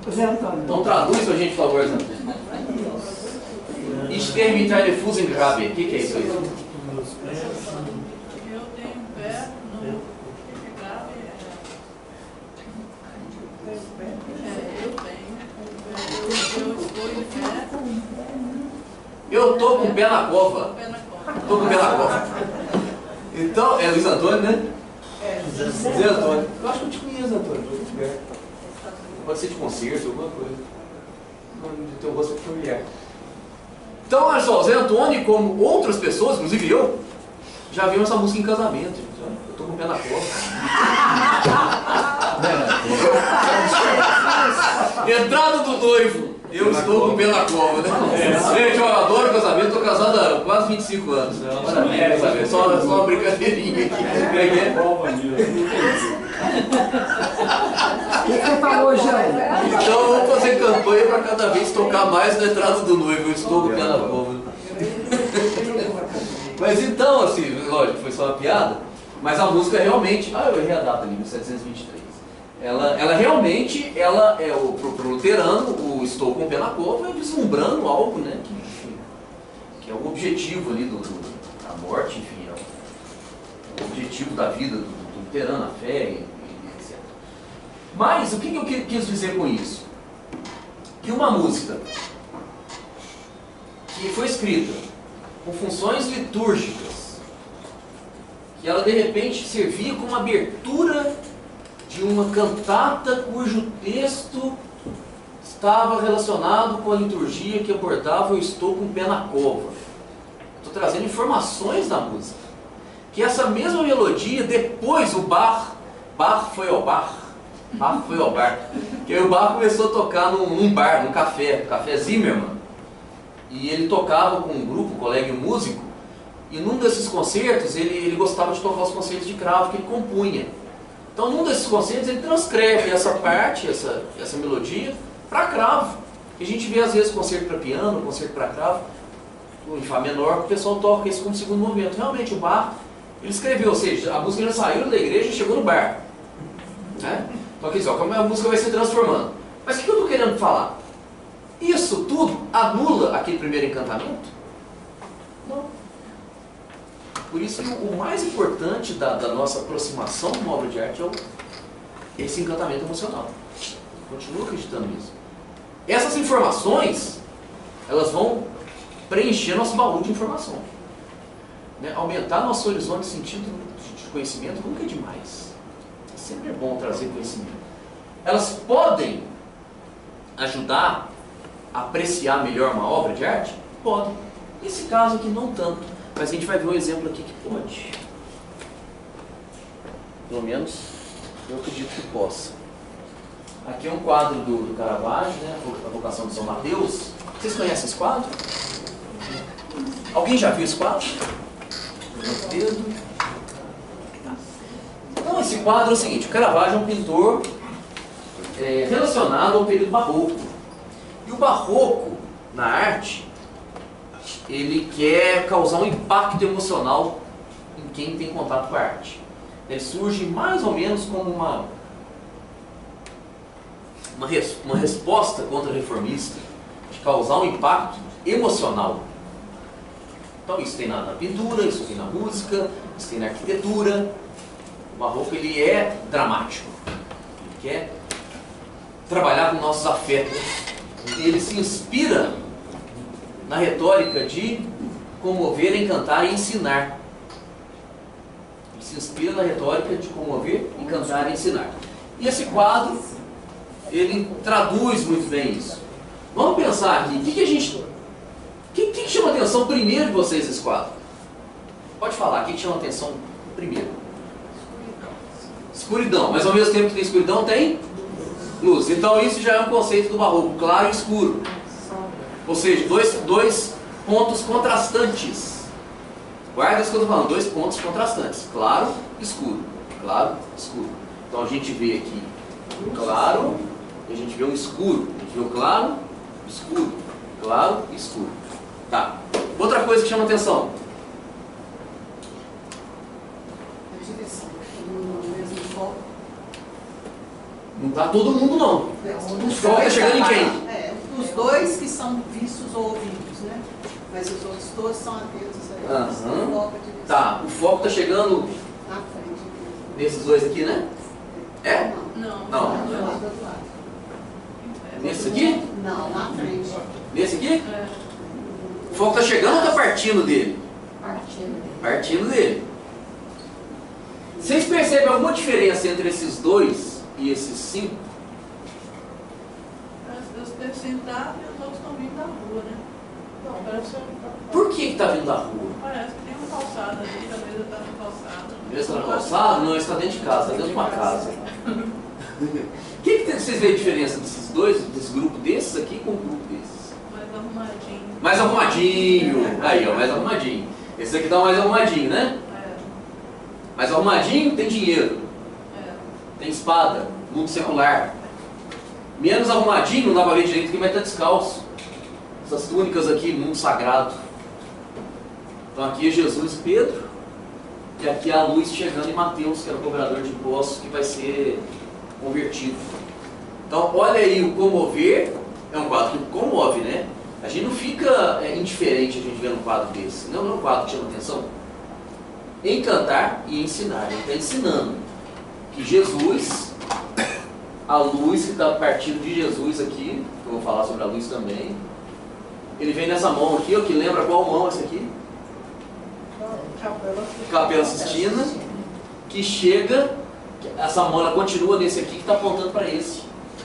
Speaker 1: Zé Antônio.
Speaker 2: Então traduz pra gente, por favor, Zé. stehe mit einer Fuß im Grabe. O que é isso aí?
Speaker 4: Meus pés
Speaker 6: Eu tenho um pé no grave. Eu estou em pé.
Speaker 2: Eu estou com o pé na cova.
Speaker 6: Pé na cova.
Speaker 2: Estou com o pé na cova. Então, é Luiz Antônio, né? Zé Antônio. Eu acho que eu te conheço, Antônio. Pode ser de concerto, alguma coisa. Não, de teu rosto familiar. Então, olha só, Zé Antônio, como outras pessoas, inclusive eu, já viram essa música em casamento. Eu estou com o pé na cova. Entrada do noivo. Eu estou com o pé na cova, né? Gente, eu adoro casamento, estou casado há quase 25 anos. Né? Maravilha, sabe? Só uma brincadeirinha aqui.
Speaker 3: O que você falou, Jair?
Speaker 2: Então vamos fazer campanha para cada vez tocar mais na entrada do noivo. Eu estou com o pé na cova. Mas então, assim, lógico, foi só uma piada, mas a música realmente. Ah, eu errei a data ali, 1723. Ela realmente, ela é pro luterano, o estou com o pé na cova, é vislumbrando algo, né, que é o objetivo ali da morte, enfim, é o objetivo da vida do luterano, a fé e etc. Mas o que eu quis dizer com isso? Que uma música que foi escrita com funções litúrgicas, que ela de repente servia como abertura de uma cantata cujo texto estava relacionado com a liturgia que abordava "Eu estou com o pé na cova". Estou trazendo informações da música. Que essa mesma melodia, depois o Bach foi ao bar, que aí o Bach começou a tocar num bar, num café Zimmermann, e ele tocava com um grupo, um colega músico, e num desses concertos ele gostava de tocar os concertos de cravo que ele compunha. Então, num desses concertos, ele transcreve essa parte, essa melodia, para cravo. E a gente vê, às vezes, concerto para piano, concerto para cravo, em Fá menor, o pessoal toca isso como segundo movimento. Realmente, o Bach, ele escreveu, ou seja, a música já saiu da igreja e chegou no bar. Né? Então, aqui, ó, como a música vai se transformando. Mas o que eu estou querendo falar? Isso tudo anula aquele primeiro encantamento? Não. Por isso, o mais importante da nossa aproximação com uma obra de arte é esse encantamento emocional. Continuo acreditando nisso. Essas informações, elas vão preencher nosso baú de informação. Né? Aumentar nosso horizonte de sentido de conhecimento nunca é demais. Sempre é bom trazer conhecimento. Elas podem ajudar a apreciar melhor uma obra de arte? Podem. Nesse caso aqui, não tanto. Mas a gente vai ver um exemplo aqui que pode. Pelo menos, eu acredito que possa. Aqui é um quadro do Caravaggio, né? A Vocação de São Mateus. Vocês conhecem esse quadro? Alguém já viu esse quadro? Então, esse quadro é o seguinte: o Caravaggio é um pintor relacionado ao período barroco. E o barroco, na arte, ele quer causar um impacto emocional em quem tem contato com a arte. Ele surge mais ou menos como uma resposta contra-reformista, de causar um impacto emocional. Então isso tem na pintura, isso tem na música, isso tem na arquitetura. O barroco, ele é dramático. Ele quer trabalhar com nossos afetos. Ele se inspira na retórica de comover, encantar e ensinar. Ele se inspira na retórica de comover, encantar e ensinar. E esse quadro, ele traduz muito bem isso. Vamos pensar aqui, o que chama atenção primeiro de vocês nesse quadro? Pode falar, o que chama atenção primeiro? Escuridão. Mas ao mesmo tempo que tem escuridão, tem luz. Então isso já é um conceito do barroco, claro e escuro. Ou seja, dois pontos contrastantes. Guarda isso que eu estou falando, dois pontos contrastantes. Claro, escuro. Claro, escuro. Então a gente vê aqui claro e a gente vê um escuro. A gente vê o claro, escuro. Claro e escuro. Tá. Outra coisa que chama atenção. Não está todo mundo, não. O foco está chegando em quem?
Speaker 6: Os dois que são vistos ou ouvidos, né? Mas os outros todos são atentos aí.
Speaker 2: Aham. Tá, o foco está chegando
Speaker 6: Na frente.
Speaker 2: nesses dois aqui, né? É?
Speaker 6: Não.
Speaker 2: Não.
Speaker 6: Do lado.
Speaker 2: Nesse aqui?
Speaker 6: Não, na frente.
Speaker 2: Nesse aqui?
Speaker 6: É.
Speaker 2: O foco está chegando ou está partindo dele?
Speaker 6: Partindo.
Speaker 2: Partindo dele. Vocês percebem alguma diferença entre esses dois e esses 5?
Speaker 6: Os três sentados e os outros estão vindo da rua, né? Não, parece
Speaker 2: Por que está vindo da rua?
Speaker 6: Parece que tem uma calçada ali, a mesa está na calçada.
Speaker 2: Ele está na calçada? Não, ele está dentro de casa, está dentro de uma casa. O que vocês veem a diferença desses dois, desse grupo desses aqui com o grupo desses?
Speaker 6: Mais arrumadinho.
Speaker 2: Mais arrumadinho. Aí, ó, mais arrumadinho. Esse aqui tá mais arrumadinho, né? Mais arrumadinho tem dinheiro. Tem espada, mundo secular. Menos arrumadinho, não dá pra ver direito, quem vai estar descalço. Essas túnicas aqui, mundo sagrado. Então aqui é Jesus e Pedro. E aqui é a luz chegando em Mateus, que era o cobrador de impostos, que vai ser convertido. Então olha aí, o comover é um quadro que comove, né? A gente não fica indiferente a gente vendo um quadro desse. Não é um quadro que chama atenção. Encantar e ensinar. Ele está ensinando que Jesus, a luz que está partindo de Jesus aqui, que eu vou falar sobre a luz também, ele vem nessa mão aqui, ó, que lembra qual mão essa aqui? Capela Sistina, que chega, essa mão ela continua nesse aqui que está apontando para esse.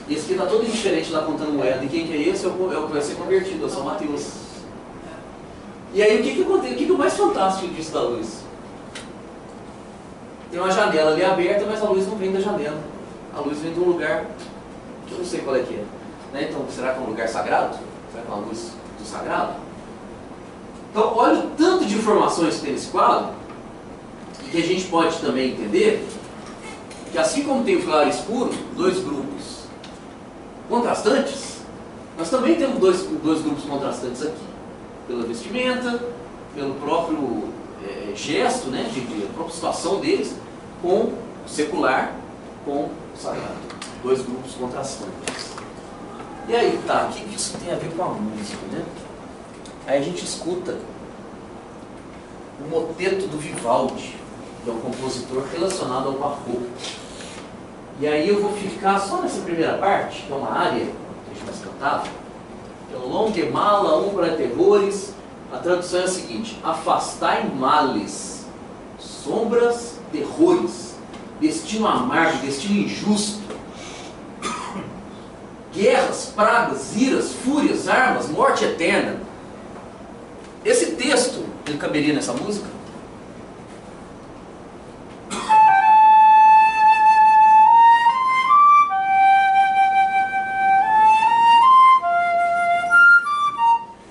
Speaker 2: Esse aqui está todo indiferente, está apontando moeda. E quem que é esse? É o que vai ser convertido, é São Mateus. E aí o que acontece? O que é o mais fantástico disso da luz? Tem uma janela ali aberta, mas a luz não vem da janela. A luz vem de um lugar que eu não sei qual é que é. Né? Então, será que é um lugar sagrado? Será que é uma luz do sagrado? Então, olha o tanto de informações que tem nesse quadro, e que a gente pode também entender que assim como tem o claro e escuro, dois grupos contrastantes, nós também temos dois grupos contrastantes aqui. Pela vestimenta, pelo próprio gesto, né, a própria situação deles, com o secular, com o sagrado. Dois grupos contrastantes. E aí, tá, o que isso tem a ver com a música, né? Aí a gente escuta o moteto do Vivaldi, que é um compositor relacionado ao barroco. E aí eu vou ficar só nessa primeira parte, que é uma área que a gente vai cantar, que é o Longue mala, umbra terrores. A tradução é a seguinte: afastai males, sombras, terrores, destino amargo, destino injusto, guerras, pragas, iras, fúrias, armas, morte eterna. Esse texto, ele caberia nessa música?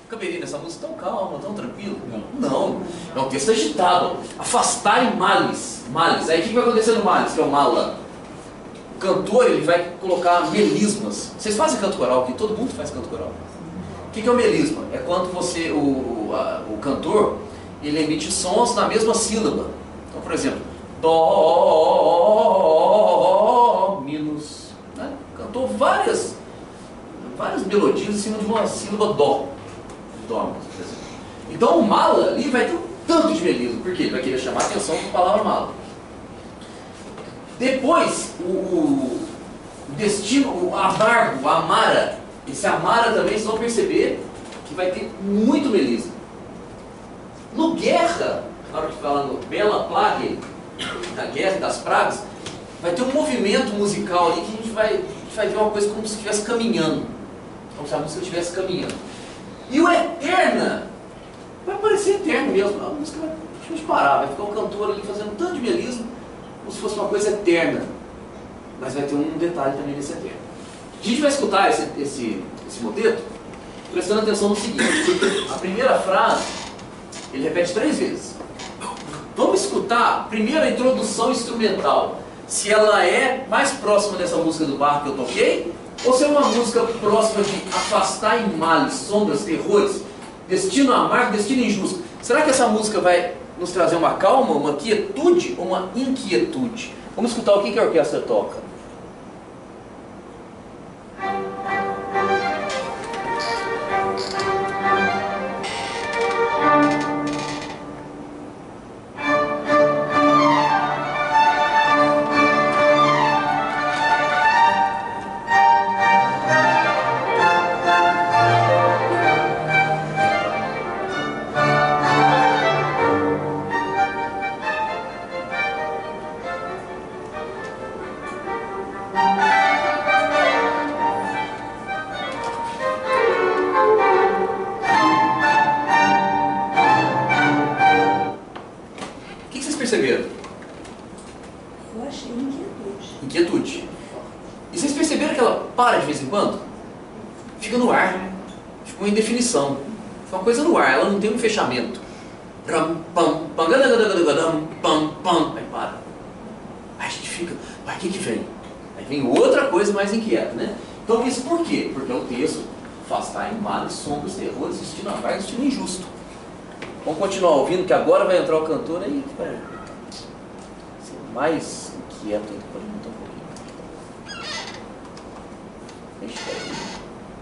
Speaker 2: Caberia nessa música tão calma, tão tranquilo? Não. É um texto agitado. Afastai males. Males. Aí o que vai acontecer no males, que é o mala? O cantor, ele vai colocar melismas. Vocês fazem canto coral aqui? Todo mundo faz canto coral. O que é o melisma? É quando você, o cantor, ele emite sons na mesma sílaba. Então, por exemplo, dó, minus. Né? Cantou várias melodias em cima de uma sílaba dó. Dó, por exemplo. Então, o mala ali vai ter um tanto de melisma. Por quê? Ele vai querer chamar a atenção com a palavra mala. Depois, o destino, o amargo, o amara. Esse amara também, vocês vão perceber que vai ter muito melisma. No guerra, na hora que fala no Bela Plague, da guerra e das pragas, vai ter um movimento musical ali que a gente vai ver uma coisa como se estivesse caminhando. Como se a música estivesse caminhando. E o eterna vai parecer eterno mesmo. A música vai parar, vai ficar o cantor ali fazendo tanto de melisma como se fosse uma coisa eterna. Mas vai ter um detalhe também nesse eterno. A gente vai escutar esse moteto prestando atenção no seguinte: a primeira frase ele repete 3 vezes. Vamos escutar primeiro a introdução instrumental, se ela é mais próxima dessa música do Bach que eu toquei, ou se é uma música próxima de afastar em males, sombras, terrores, destino amargo, destino injusto. Será que essa música vai nos trazer uma calma, uma quietude ou uma inquietude? Vamos escutar o que a orquestra toca.
Speaker 1: eu achei inquietude.
Speaker 2: Inquietude. E vocês perceberam que ela para de vez em quando? Fica no ar. Fica uma indefinição. Fica uma coisa no ar, ela não tem um fechamento. Ram, pam, pam, pam, pam. Aí para. Aí a gente fica, mas o que vem? Aí vem outra coisa mais inquieta, né? Então isso por quê? Porque o texto afastar em males, sombras, terrores, destino amargo, destino injusto. Vamos continuar ouvindo, que agora vai entrar o cantor aí que vai ser mais inquieto ainda. Pode aumentar um pouquinho.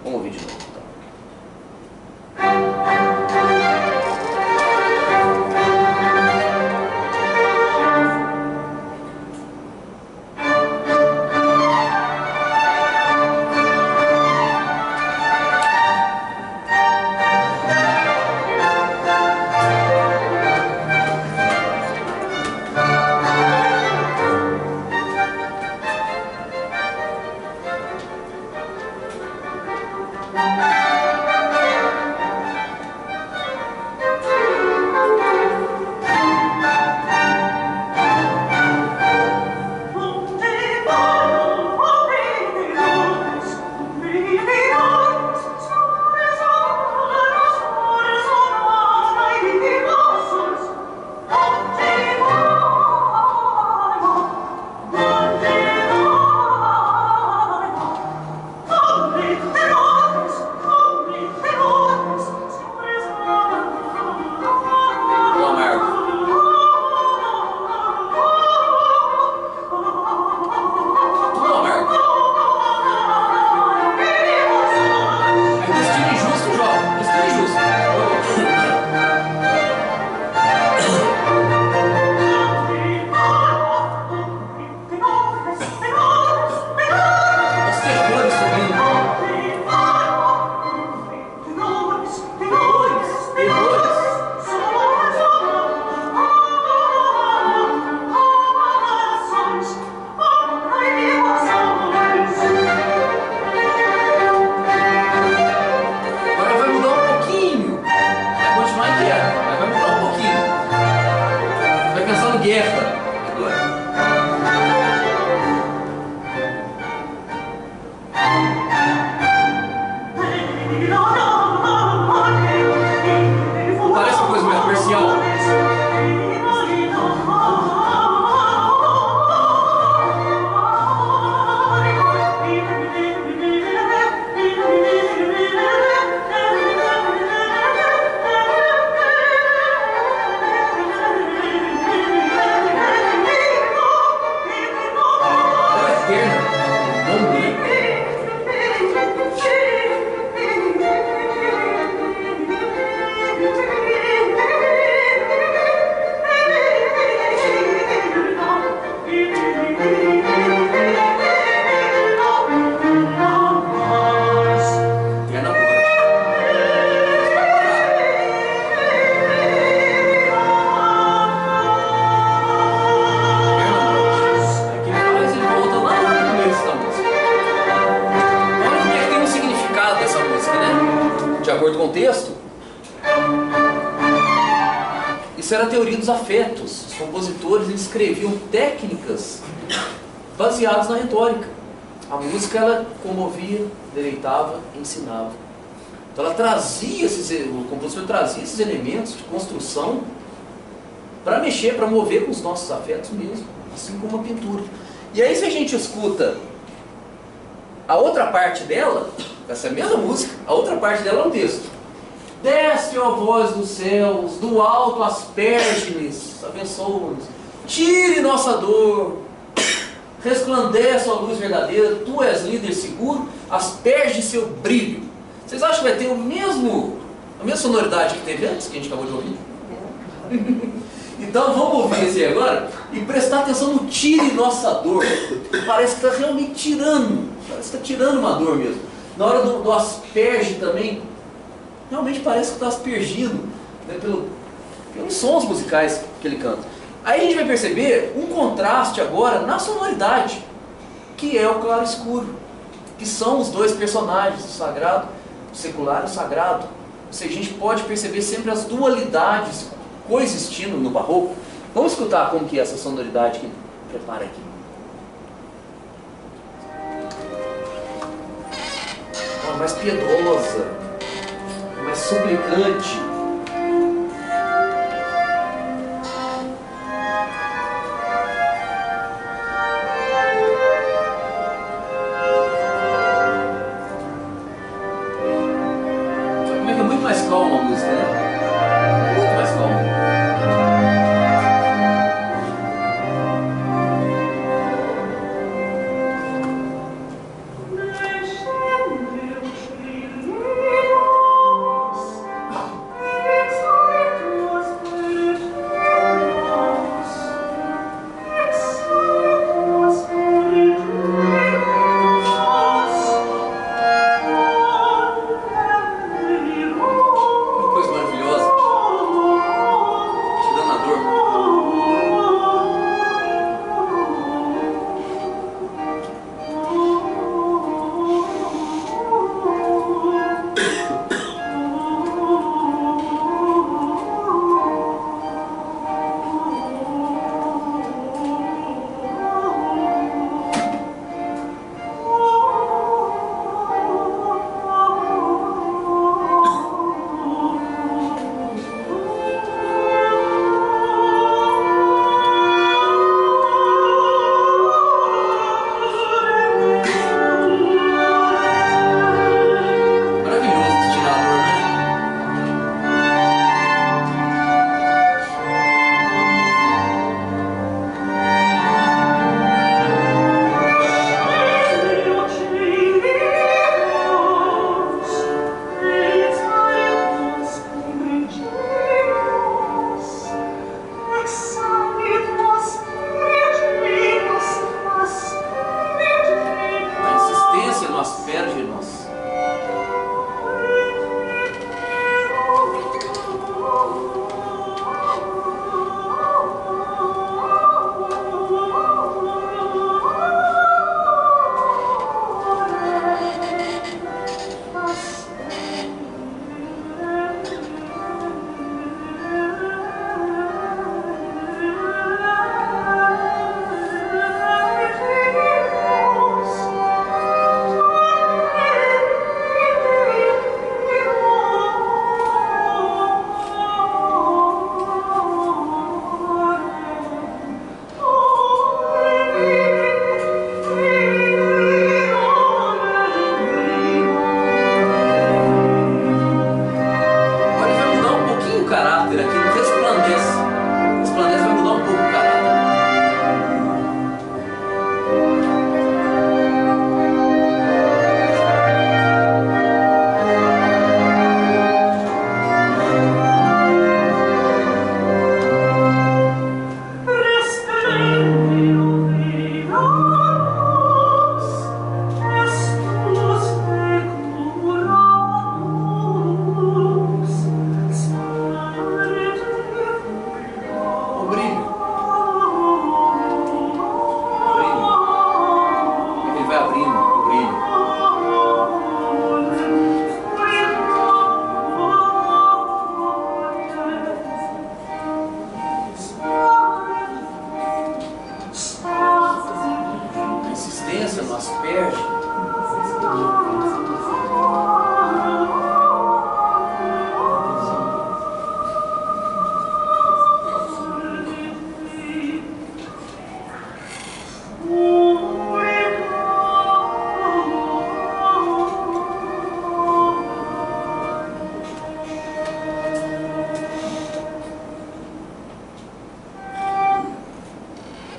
Speaker 2: Vamos ouvir de novo. Isso era a teoria dos afetos. Os compositores escreviam técnicas baseadas na retórica. A música, ela comovia, deleitava, ensinava. Então ela trazia o compositor trazia esses elementos de construção para mexer, para mover com os nossos afetos mesmo, assim como a pintura. E aí, se a gente escuta a outra parte dela, essa mesma música, a outra parte dela é um texto. Desce, ó voz dos céus, do alto asperge-lhes, abençoa-nos, tire nossa dor, resplandece a luz verdadeira, tu és líder seguro, asperge seu brilho. Vocês acham que vai ter a mesma sonoridade que teve antes, que a gente acabou de ouvir? Então vamos ouvir esse aí agora e prestar atenção no tire nossa dor. Parece que está realmente tirando, parece que está tirando uma dor mesmo. Na hora do asperge também, realmente parece que está aspergindo, né, pelos sons musicais que ele canta. Aí a gente vai perceber um contraste agora na sonoridade, que é o claro e escuro, que são os dois personagens, o sagrado, o secular e o sagrado. Ou seja, a gente pode perceber sempre as dualidades coexistindo no barroco. Vamos escutar como que é essa sonoridade que prepara aqui. mais piedosa, mais suplicante. Como é que é muito mais calma a música, né? Muito mais calma.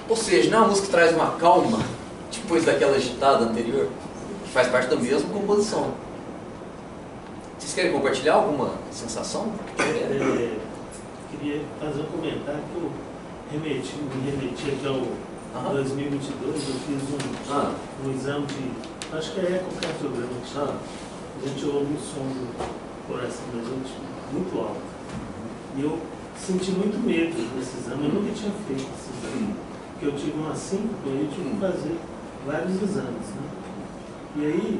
Speaker 2: Ou seja, não é uma música que traz uma calma depois daquela agitada anterior, que faz parte da mesma composição. Vocês querem compartilhar alguma sensação?
Speaker 4: Queria fazer um comentário que eu me remeti aqui ao 2022, eu fiz um exame de, acho que é ecocardiograma que chama. A gente ouve o som do coração da gente muito alto. E eu senti muito medo desse exame, eu nunca tinha feito esse exame. Porque eu tive uma síncope e eu tive que fazer vários exames. Né? E aí,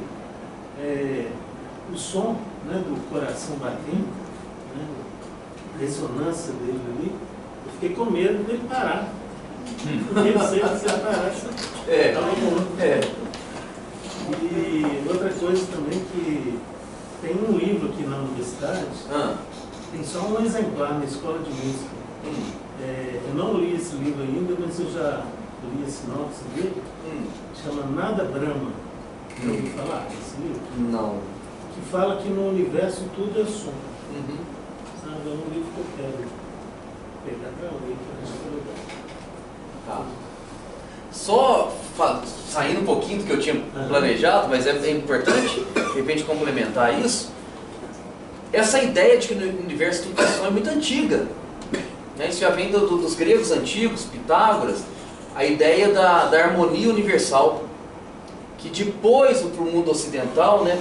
Speaker 4: o som, né, do coração batendo, né, a ressonância dele ali, eu fiquei com medo dele parar. Porque eu sei que se ele parasse, estava bom. E outra coisa também que tem um livro aqui na universidade, tem só um exemplar na escola de música. Eu não li esse livro ainda, mas eu já li a sinopse dele. Chama Nada Brahma. Já ouviu falar desse livro?
Speaker 2: Não.
Speaker 4: Que fala que no universo tudo é som. Sabe? É um livro que eu quero pegar para ler, que eu acho que é legal.
Speaker 2: Tá. Só saindo um pouquinho do que eu tinha planejado, mas é importante, de repente, complementar isso. Essa ideia de que no universo tudo é som é muito antiga. Né? Isso já vem dos gregos antigos, Pitágoras, a ideia da harmonia universal, que depois, para o mundo ocidental, né,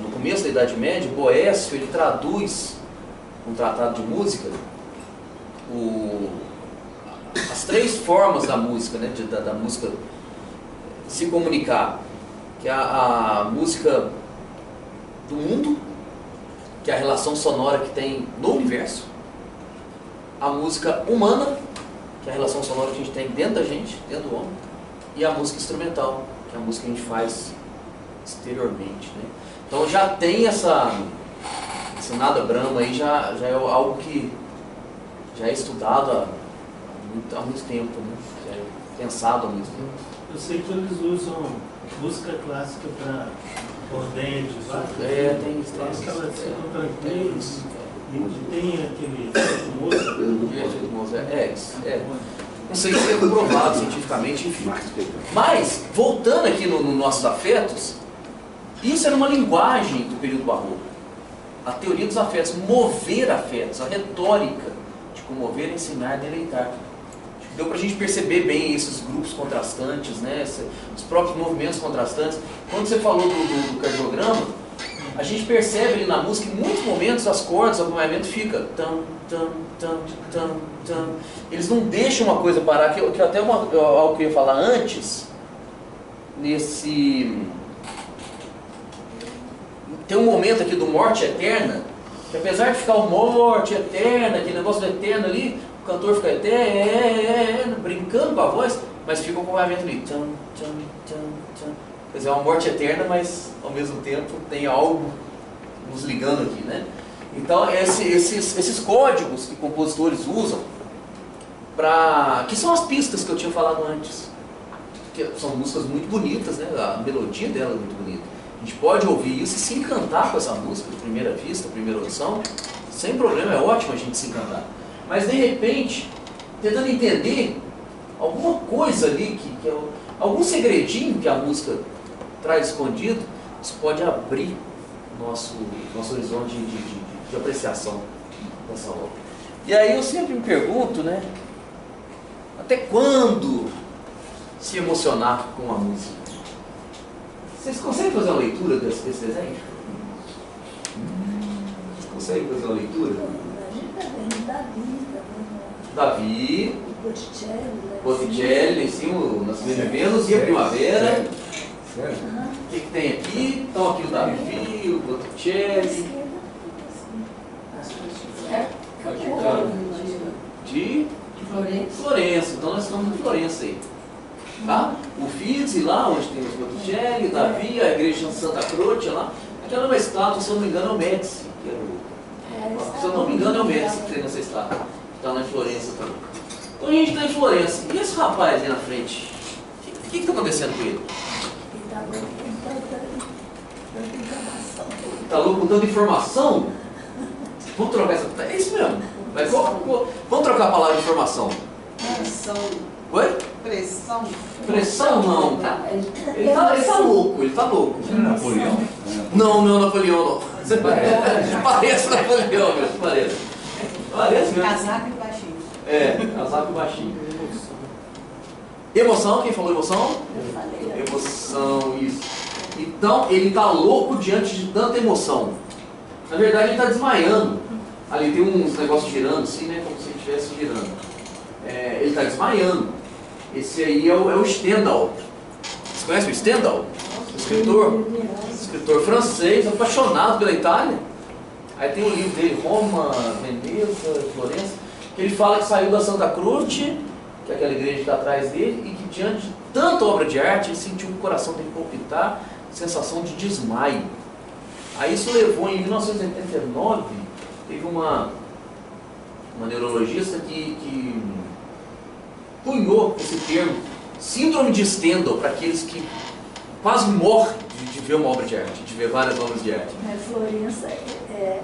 Speaker 2: no começo da Idade Média, Boécio ele traduz um tratado de música, as três formas da música, né, da música se comunicar, que é a música do mundo, que é a relação sonora que tem no universo, a música humana, que é a relação sonora que a gente tem dentro da gente, dentro do homem, e a música instrumental, que é a música que a gente faz exteriormente, né? Então já tem esse Nada Brahma aí, já é algo que já é estudado há muito tempo, né? Já é pensado há muito tempo.
Speaker 4: Eu sei que eles usam música clássica para ordenha de vaca.
Speaker 2: Tem isso.
Speaker 4: Elas ficam tranquilas. E tem aquele efeito
Speaker 2: Mozart. Não sei se é comprovado cientificamente, enfim. Mas, voltando aqui no nossos afetos, isso era uma linguagem do período barroco. A teoria dos afetos, mover afetos, a retórica de comover, ensinar, deleitar. Deu para a gente perceber bem esses grupos contrastantes, né? Os próprios movimentos contrastantes. Quando você falou do cardiograma, a gente percebe ali na música, em muitos momentos, as cordas, o acompanhamento fica tam, tam, tam, tam, tam. Eles não deixam uma coisa parar, que até algo que eu ia falar antes, tem um momento aqui do Morte Eterna, que apesar de ficar o Morte Eterna, aquele negócio do eterno ali, o cantor fica eterno, brincando com a voz, mas fica o acompanhamento ali. Tam, tam, tam, tam. Quer dizer, é uma morte eterna, mas ao mesmo tempo tem algo nos ligando aqui, né? Então, esses códigos que compositores usam, que são as pistas que eu tinha falado antes, que são músicas muito bonitas, né? A melodia dela é muito bonita. A gente pode ouvir isso e se encantar com essa música de primeira vista, primeira audição, sem problema, é ótimo a gente se encantar. Mas de repente, tentando entender alguma coisa ali, algum segredinho que a música traz escondido, isso pode abrir nosso horizonte de apreciação dessa obra. E aí eu sempre me pergunto, né? Até quando se emocionar com a música? Vocês conseguem fazer uma leitura desse desenho? Vocês conseguem fazer uma leitura?
Speaker 1: A gente está vendo
Speaker 2: Davi,
Speaker 1: Botticelli,
Speaker 2: Botticelli, sim, o Nascimento de Vênus e a Primavera. O que tem aqui? Então aqui o Davi, o Botticelli. De Florença. Então nós estamos em Florença aí. Tá? O Uffizi lá, onde tem os Botticelli, o Davi, a igreja de Santa Croce lá. Aquela é uma estátua, se eu não me engano, é o Médici. Se eu não me engano, é o Médici que tem nessa estátua. Está lá em Florença também. Então a gente está em Florença. E esse rapaz aí na frente? O que está acontecendo com ele? Está louco com tanta informação? Vamos trocar essa. É isso mesmo. Mas vamos trocar a palavra de informação.
Speaker 6: Pressão.
Speaker 2: Oi?
Speaker 6: Pressão.
Speaker 2: Pressão não. Ele tá louco, ele tá louco.
Speaker 5: Você não é Napoleão?
Speaker 2: Não, não é Napoleão não. Você parece Napoleão mesmo, parece. Parece mesmo.
Speaker 6: Casaco e baixinho.
Speaker 2: Casaco e baixinho. Emoção, quem falou emoção?
Speaker 1: Eu falei.
Speaker 2: Emoção, isso. Então, ele está louco diante de tanta emoção. Na verdade, ele está desmaiando. Ali tem uns negócios girando assim, né? Como se ele estivesse girando. Ele está desmaiando. Esse aí é o Stendhal. Você conhece o Stendhal? Escritor francês, apaixonado pela Itália. Aí tem o livro dele, Roma, Veneza, Florença, que ele fala que saiu da Santa Croce, que é aquela igreja que está atrás dele, e que diante de tanta obra de arte, ele sentiu o coração dele palpitar, sensação de desmaio. Aí isso levou, em 1989, teve uma neurologista que cunhou esse termo, síndrome de Stendhal, para aqueles que quase morrem de ver uma obra de arte, de ver várias obras de arte.
Speaker 1: Florença é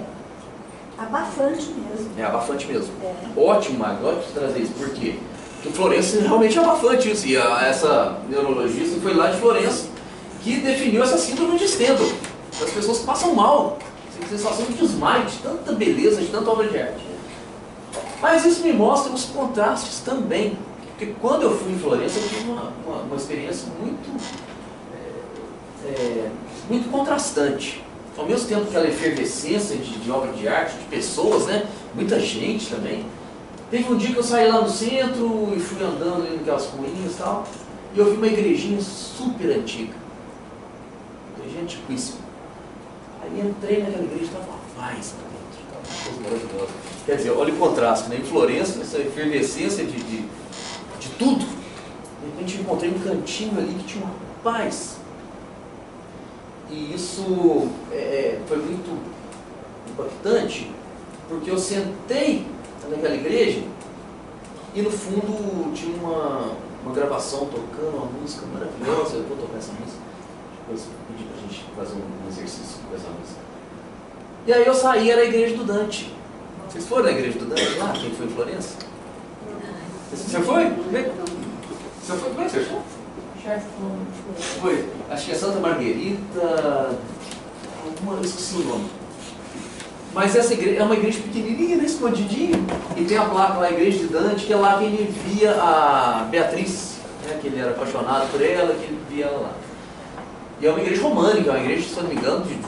Speaker 1: abafante mesmo.
Speaker 2: É abafante mesmo. Ótimo, Magno, ótimo trazer isso. Por quê? Porque Florença realmente é abafante isso. E essa neurologista foi lá de Florença que definiu essa síndrome de Stendhal. As pessoas passam mal, sensação de desmaio, de tanta beleza, de tanta obra de arte. Mas isso me mostra os contrastes também. Porque quando eu fui em Florença, eu tive uma experiência muito contrastante. Ao mesmo tempo que aquela efervescência de obra de arte, de pessoas, né? Muita gente também. Teve um dia que eu saí lá no centro e fui andando ali naquelas ruínas e tal, e eu vi uma igrejinha super antiga. Igrejinha antiquíssima. Aí entrei naquela igreja e estava uma paz lá dentro, estava uma coisa maravilhosa. Quer dizer, olha o contraste, né? Em Florença, essa efervescência de tudo. De repente eu encontrei um cantinho ali que tinha uma paz. E isso foi muito impactante, porque eu sentei naquela igreja e no fundo tinha uma gravação tocando uma música maravilhosa. Eu vou tocar essa música, depois eu pedi pra gente fazer um exercício com essa música. E aí eu saí, era a igreja do Dante. Vocês foram na igreja do Dante lá? Quem foi em Florença? Você foi? Você foi? Como é que você achou? Foi, acho que é Santa Margherita, eu esqueci o nome. Mas essa igreja é uma igreja pequenininha, né, escondidinha, e tem a placa lá, a igreja de Dante, que é lá que ele via a Beatriz, né, que ele era apaixonado por ela, que ele via ela lá. E é uma igreja românica, é uma igreja, se não me engano, de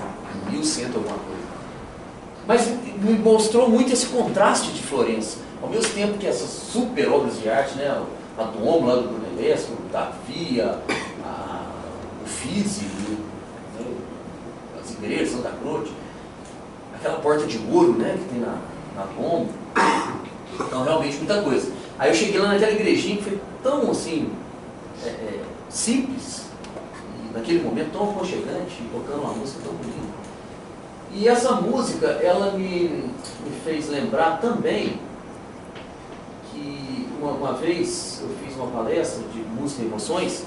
Speaker 2: 1100 alguma coisa. Mas me mostrou muito esse contraste de Florença. Ao mesmo tempo que essas super obras de arte, né, a Duomo lá do Brunelleschi, o Davia, o Uffizi, né, as igrejas, Santa Croce, aquela porta de ouro, né, que tem na Duomo. Então, realmente, muita coisa. Aí eu cheguei lá naquela igrejinha que foi tão, assim, simples, e naquele momento tão aconchegante, tocando uma música tão bonita. E essa música, ela me fez lembrar também que uma vez eu fiz uma palestra de música e emoções,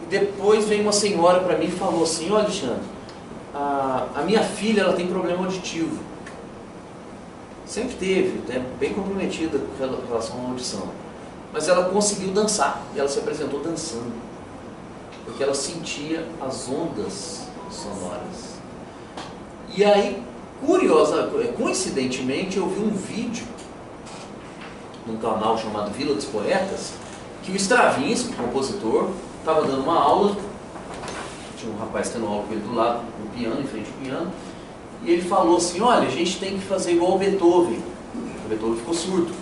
Speaker 2: e depois veio uma senhora para mim e falou assim: ó, Alexandre, a minha filha, ela tem problema auditivo. Sempre teve, né, bem comprometida com relação à audição. Mas ela conseguiu dançar, e ela se apresentou dançando, porque ela sentia as ondas sonoras. E aí, coincidentemente, eu vi um vídeo num canal chamado Vila dos Poetas, que o Stravinsky, o compositor, estava dando uma aula, tinha um rapaz tendo aula com ele do lado, no piano, em frente ao piano, e ele falou assim: olha, a gente tem que fazer igual o Beethoven. O Beethoven ficou surdo.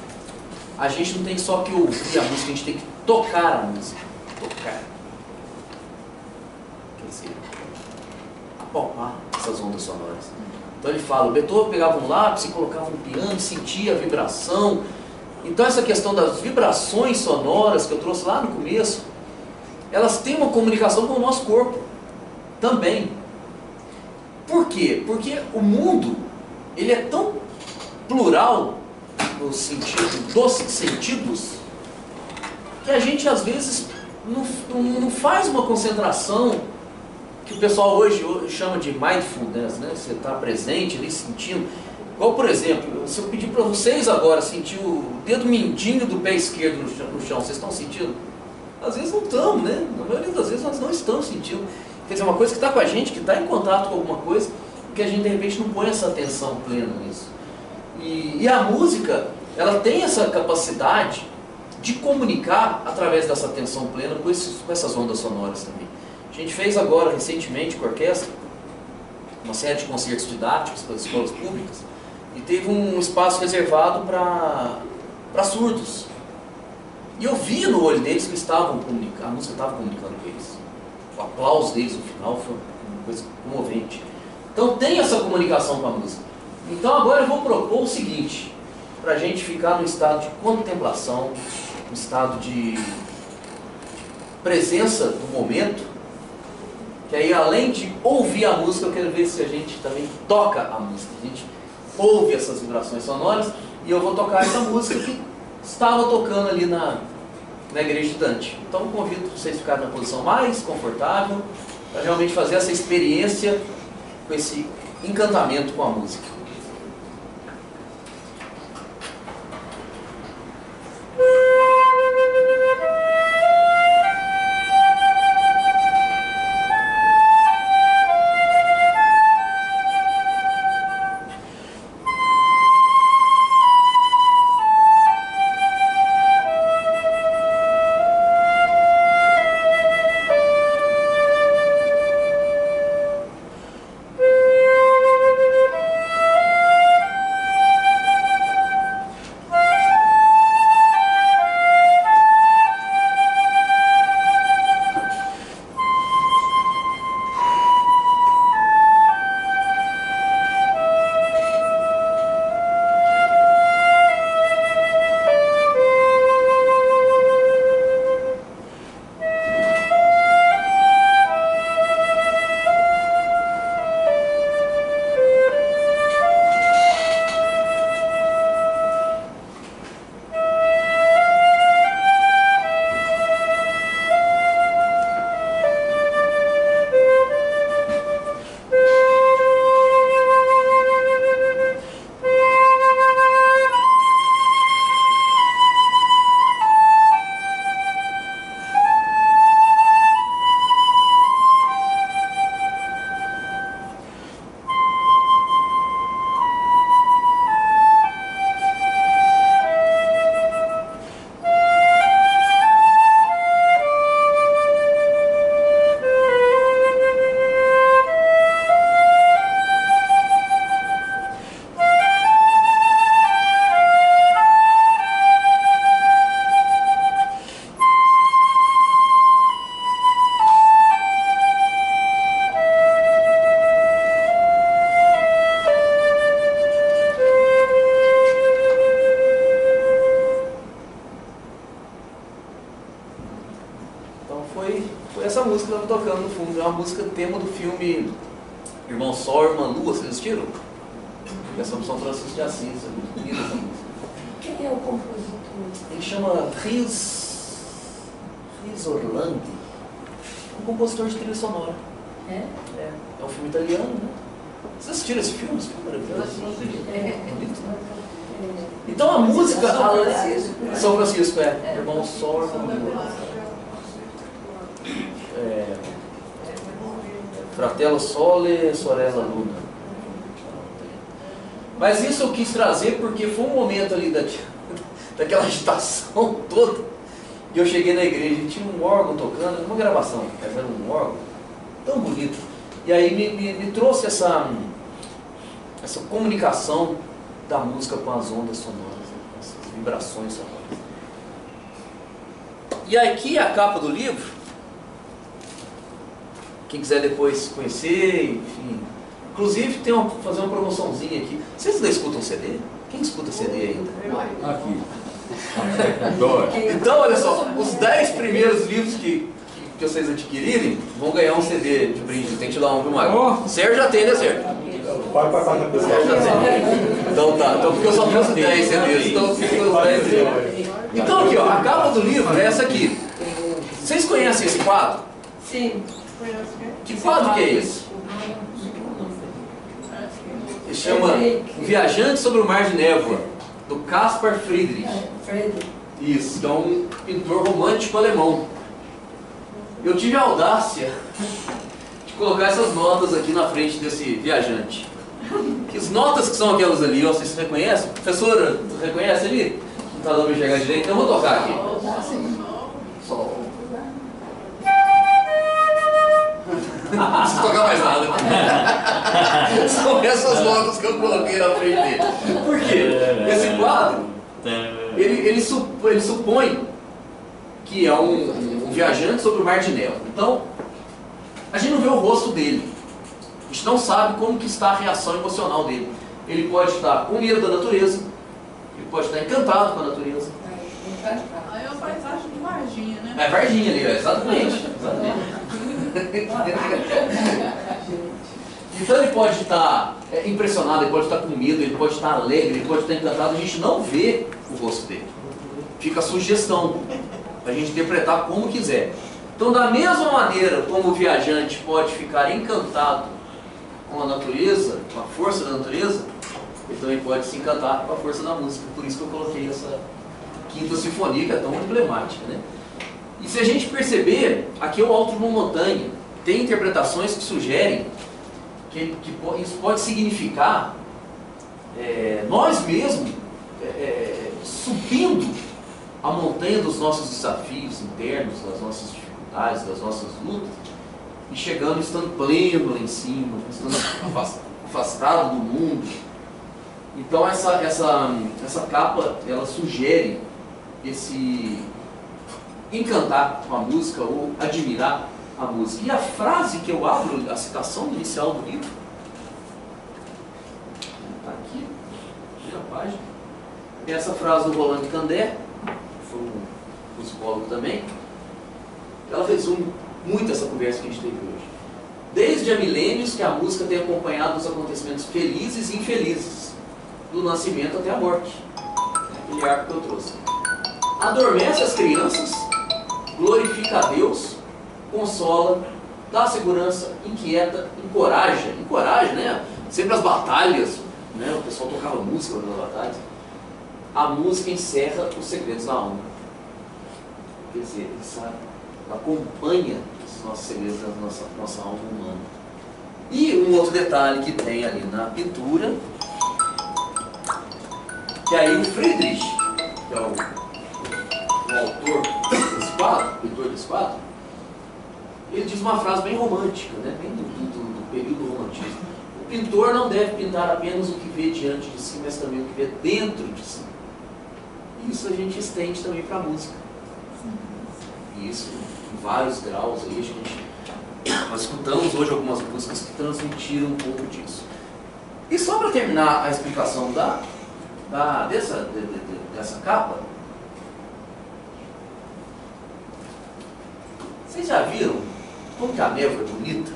Speaker 2: A gente não tem só que ouvir a música, a gente tem que tocar a música. Tocar. Quer dizer, apalpar essas ondas sonoras. Então ele fala, o Beethoven pegava um lápis e colocava um piano, sentia a vibração. Então essa questão das vibrações sonoras que eu trouxe lá no começo, elas têm uma comunicação com o nosso corpo também. Por quê? Porque o mundo, ele é tão plural no sentido dos sentidos, que a gente às vezes não faz uma concentração que o pessoal hoje chama de mindfulness, né? Você está presente ali sentindo. Igual, por exemplo, se eu pedir para vocês agora sentir o dedo mindinho do pé esquerdo no chão, vocês estão sentindo? Às vezes não estamos, né? Na maioria das vezes nós não estamos sentindo. Quer dizer, uma coisa que está com a gente, que está em contato com alguma coisa, que a gente de repente não põe essa atenção plena nisso. E a música, ela tem essa capacidade de comunicar através dessa atenção plena com essas ondas sonoras também. A gente fez agora, recentemente, com a orquestra, uma série de concertos didáticos para as escolas públicas, e teve um espaço reservado para surdos. E eu via no olho deles que eles estavam comunicando, a música estava comunicando com eles. O aplauso deles no final foi uma coisa comovente. Então tem essa comunicação com a música. Então agora eu vou propor o seguinte, para a gente ficar no estado de contemplação, estado de presença do momento, que aí além de ouvir a música, eu quero ver se a gente também toca a música, a gente ouve essas vibrações sonoras, e eu vou tocar essa música que estava tocando ali na igreja de Dante. Então convido vocês a ficarem na posição mais confortável, para realmente fazer essa experiência com esse encantamento com a música. Foi essa música que eu estava tocando no fundo. É uma música tema do filme Irmão Sol, Irmã Lua. Vocês assistiram? É sobre São Francisco de Assis. É muito bonita essa música.
Speaker 1: Quem é o compositor?
Speaker 2: Ele chama Riz Orlandi. Um compositor de trilha sonora.
Speaker 1: É?
Speaker 2: É um filme italiano, né? Vocês assistiram esse filme? Esse filme maravilhoso. Bonito, né? Então a música... São Francisco, Irmão Sol, Irmã Lua. Fratello Sole, Sorella Luna. Mas isso eu quis trazer porque foi um momento ali daquela agitação toda. E eu cheguei na igreja e tinha um órgão tocando, uma gravação, mas era um órgão tão bonito. E aí me trouxe essa comunicação da música com as ondas sonoras, essas vibrações sonoras. E aqui a capa do livro. Quem quiser depois conhecer, enfim. Inclusive, fazer uma promoçãozinha aqui. Vocês ainda escutam CD? Quem escuta CD ainda?
Speaker 5: Aqui.
Speaker 2: Então, olha só, os 10 primeiros livros que vocês adquirirem vão ganhar um CD de brinde. Tem que te dar um, viu, Mário? Sérgio já tem, né, Sérgio?
Speaker 7: Pode passar na pessoa.
Speaker 2: Sérgio já tem. Então tá, então porque eu só trouxe 10 CDs, então fica os 10 livros. Então aqui, ó, a capa do livro é essa aqui. Vocês conhecem esse quadro?
Speaker 6: Sim.
Speaker 2: Que quadro que é esse? Ele chama Viajante sobre o Mar de Névoa, do Caspar Friedrich. Isso, que é um pintor romântico alemão. Eu tive a audácia de colocar essas notas aqui na frente desse viajante. Que as notas que são aquelas ali, ó, vocês reconhecem? Professora, reconhece ali? Não está dando para enxergar direito, então eu vou tocar aqui. Sol. Não preciso tocar mais nada. São essas notas que eu coloquei na frente dele. Por quê? Esse quadro, ele supõe que é um viajante sobre o mar de névoa. Então, a gente não vê o rosto dele. A gente não sabe como que está a reação emocional dele. Ele pode estar com medo da natureza, ele pode estar encantado com a natureza.
Speaker 6: Aí eu faço
Speaker 2: É Varginha ali, exatamente. Então ele pode estar impressionado, ele pode estar com medo, ele pode estar alegre, ele pode estar encantado, a gente não vê o rosto dele. Fica a sugestão, para a gente interpretar como quiser. Então, da mesma maneira como o viajante pode ficar encantado com a natureza, com a força da natureza, ele também pode se encantar com a força da música. Por isso que eu coloquei essa quinta sinfonia, que é tão emblemática, né? E se a gente perceber, aqui é o alto de uma montanha. Tem interpretações que sugerem que isso pode significar nós mesmos subindo a montanha dos nossos desafios internos, das nossas dificuldades, das nossas lutas, e chegando, estando pleno lá em cima, estando afastado do mundo. Então essa capa, ela sugere esse encantar com a música ou admirar a música. E a frase que eu abro, a citação inicial do livro, está aqui, primeira página, é essa frase do Roland Candé, que foi um musicólogo também. Ela resume muito essa conversa que a gente teve hoje. Desde há milênios que a música tem acompanhado os acontecimentos felizes e infelizes, do nascimento até a morte. Aquele arco que eu trouxe. Adormece as crianças, glorifica a Deus, consola, dá segurança, inquieta, encoraja, né? Sempre as batalhas, né? O pessoal tocava música nas batalhas. A música encerra os segredos da alma. Quer dizer, ela acompanha os nossos segredos da nossa alma humana. E um outro detalhe que tem ali na pintura, que aí o Friedrich, que é o autor desse quadro, pintor desse quadro, ele diz uma frase bem romântica, né? Bem do período romantismo. O pintor não deve pintar apenas o que vê diante de si, mas também o que vê dentro de si. Isso a gente estende também para a música. E isso em vários graus aí, nós escutamos hoje algumas músicas que transmitiram um pouco disso. E só para terminar a explicação dessa capa, vocês já viram como que a névoa é bonita?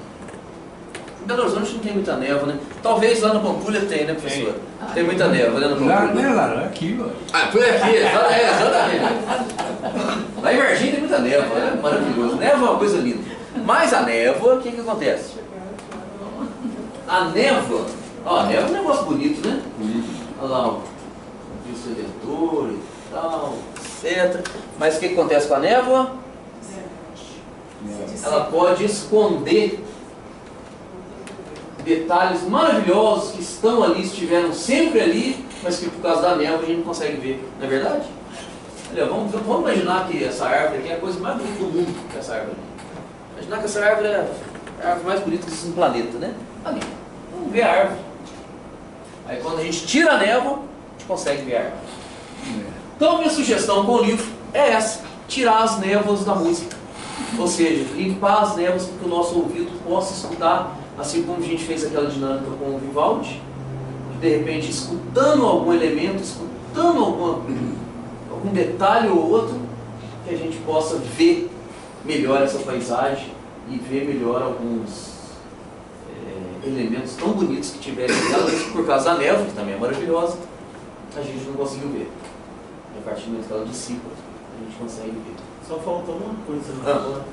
Speaker 2: Em Belo Horizonte não tem muita névoa, né? Talvez lá na Pampulha tem, né, professor? Tem muita névoa, né, na Pampulha?
Speaker 5: Lá, aqui, ó.
Speaker 2: Ah, por aqui, exatamente. Lá em Varginha tem muita névoa, é maravilhoso. Névoa é uma coisa linda. Mas a névoa, o que acontece? A névoa é um negócio bonito, né? Olha lá, o Cristo Redentor e tal, etc. Mas o que acontece com a névoa? Ela pode esconder detalhes maravilhosos que estão ali, estiveram sempre ali, mas que por causa da névoa a gente não consegue ver. Não é verdade? Olha, vamos imaginar que essa árvore aqui é a coisa mais bonita do mundo, que essa árvore ali. Imaginar que essa árvore é a árvore mais bonita que existe no planeta, né? Ali. Vamos ver a árvore. Aí quando a gente tira a névoa, a gente consegue ver a árvore. Então a minha sugestão com o livro é essa: tirar as névoas da música. Ou seja, limpar as névoas para que o nosso ouvido possa escutar, assim como a gente fez aquela dinâmica com o Vivaldi, que de repente, escutando algum elemento, escutando algum detalhe ou outro, que a gente possa ver melhor essa paisagem e ver melhor alguns elementos tão bonitos que tiverem nela, por causa da névoa, que também é maravilhosa, a gente não conseguiu ver. E a partir do momento que ela dissipa, a gente consegue ver.
Speaker 4: Só faltou uma coisa agora.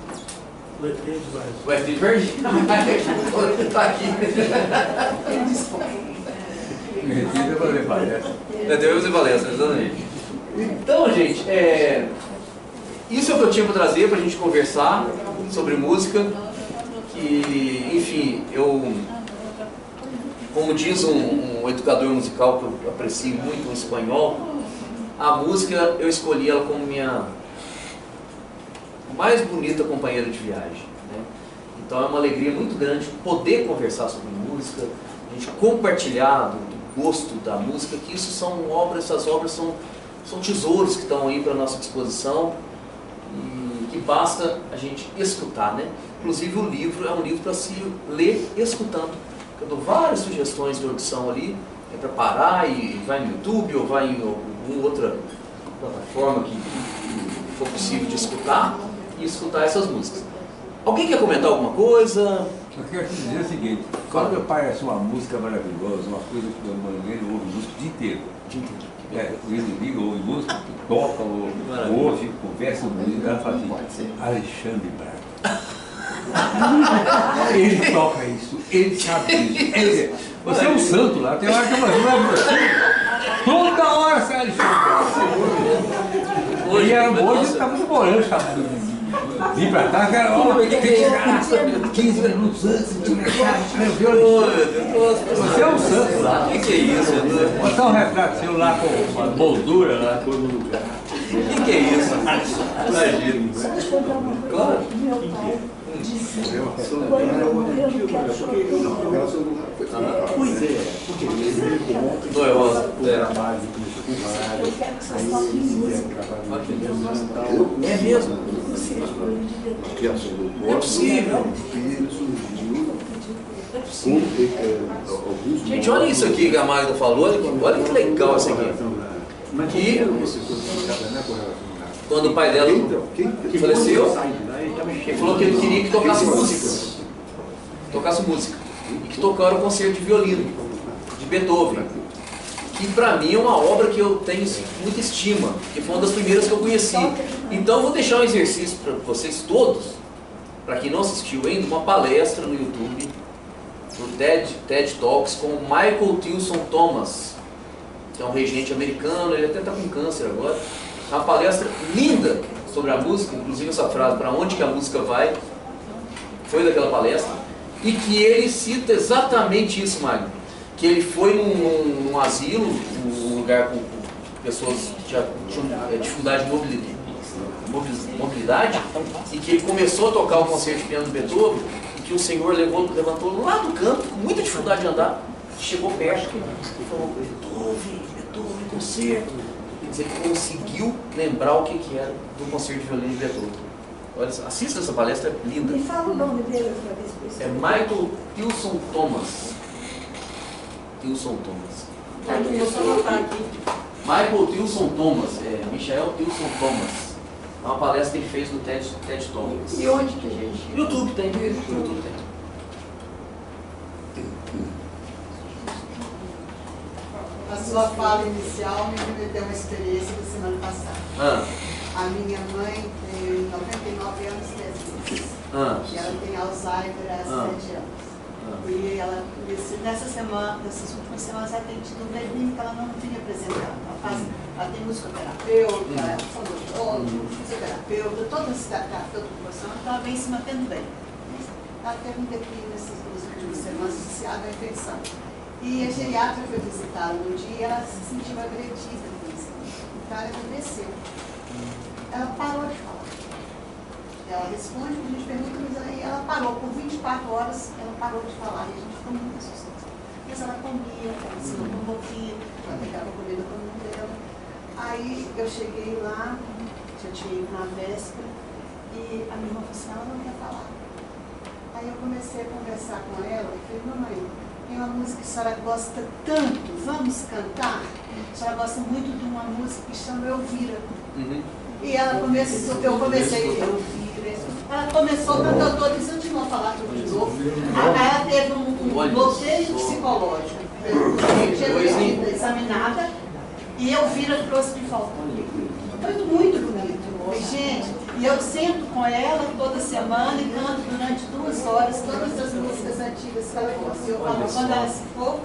Speaker 4: O ET de Varginha.
Speaker 2: O ET de Varginha. Está aqui.
Speaker 5: Deve fazer palestra.
Speaker 2: Deve fazer palestra, exatamente. Então, gente, isso é o que eu tinha para trazer, para a gente conversar sobre música. Que, enfim, como diz um educador musical que eu aprecio muito, um espanhol, a música eu escolhi ela como minha mais bonita companheira de viagem, né? Então é uma alegria muito grande poder conversar sobre música, a gente compartilhar do gosto da música, que isso são obras, essas obras são tesouros que estão aí para a nossa disposição e que basta a gente escutar, né? Inclusive o livro é um livro para se ler escutando. Eu dou várias sugestões de audição ali, para parar e vai no YouTube ou vai em alguma outra plataforma que for possível de escutar. e escutar essas músicas. Alguém quer comentar alguma coisa?
Speaker 5: Eu quero te dizer o seguinte, quando meu pai achou uma música maravilhosa, uma coisa que eu ele ouve música o dia inteiro. Ele liga, ouve música, toca, ouve, conversa, ela fala assim, Alexandre Braga. Ele toca isso, ele sabe isso. Você é um santo lá, tem hora que eu não é toda hora você é Alexandre Braga. Hoje ele está muito morando, vim pra cá, cara, tem que chegar 15 minutos antes de começar, você é um santo lá.
Speaker 2: O que é isso?
Speaker 5: Botar um retrato seu lá com uma moldura lá, todo lugar.
Speaker 2: O que é isso? Imagina. Claro.
Speaker 1: Meu pai disse, quando eu morrer, eu não quero chorar.
Speaker 2: Não é rosa.
Speaker 1: Eu quero que vocês toquem música.
Speaker 2: É mesmo?
Speaker 1: Não
Speaker 2: É possível. É possível. Gente, olha isso aqui que a Magda falou, olha que legal isso aqui. Que quando o pai dela faleceu, ele falou que ele queria que tocasse música. Tocasse música. E que tocaram o concerto de violino, de Beethoven. Que pra mim é uma obra que eu tenho muita estima, que foi uma das primeiras que eu conheci. Então eu vou deixar um exercício para vocês todos, para quem não assistiu ainda, uma palestra no YouTube, no TED Talks, com o Michael Tilson Thomas, que é um regente americano, ele até está com câncer agora. É uma palestra linda sobre a música, inclusive essa frase, para onde que a música vai, foi daquela palestra, e que ele cita exatamente isso, Magno, que ele foi num asilo, um lugar com pessoas que já tinham dificuldade de mobilidade, e que ele começou a tocar o concerto de piano de Beethoven, e que o senhor levantou lá do canto, com muita dificuldade de andar, chegou perto e falou, Beethoven, concerto. Quer dizer, ele conseguiu lembrar o que era do concerto de violino de Beethoven. Olha, assista essa palestra, é linda.
Speaker 1: Me fala o nome dele outra vez, por
Speaker 2: É Michael Tilson Thomas. Tilson Thomas.
Speaker 6: Eu só anotar aqui.
Speaker 2: Michael Tilson Thomas, Michael Tilson Thomas. É uma palestra que ele fez no TED Talks.
Speaker 6: E onde que a gente...
Speaker 2: YouTube tem. YouTube tem.
Speaker 8: A sua fala inicial me remeteu a uma experiência da semana passada. A minha mãe tem 99 anos e 10 meses. E ela tem Alzheimer há 7 anos. E ela, nessas últimas semanas, ela tem tido um velhinho que ela não tinha apresentado. Ela tem musicoterapeuta, fonoaudiólogo, fisioterapeuta, toda essa terapeuta proporcional, então ela vem se mantendo bem. Ela teve um declínio nessas 2 últimas semanas, associado à infecção. E a geriatra foi visitá-la no dia e ela se sentiu agredida com isso. Então ela desceu. Ela parou de falar. Ela responde, quando a gente pergunta, mas aí ela parou. Por 24 horas ela parou de falar e a gente ficou muito assustado. Mas ela comia, ela se locomovia, ela pegava comida com o mundo dela. Aí eu cheguei lá, já tinha ido na véspera, e a minha irmã falou assim, ela não quer falar. Aí eu comecei a conversar com ela e falei, mamãe, tem uma música que a senhora gosta tanto, vamos cantar? A senhora gosta muito de uma música que chama Elvira. E ela começou, eu comecei a Elvira. Ela começou cantando toda, deixa eu de novo falar tudo de novo. Ela teve um bloqueio psicológico, foi examinada, e Elvira trouxe de volta. Foi muito bonito. Gente, e eu sento com ela toda semana e canto durante 2 horas todas as músicas antigas que ela conheceu. Eu falo, quando ela se for,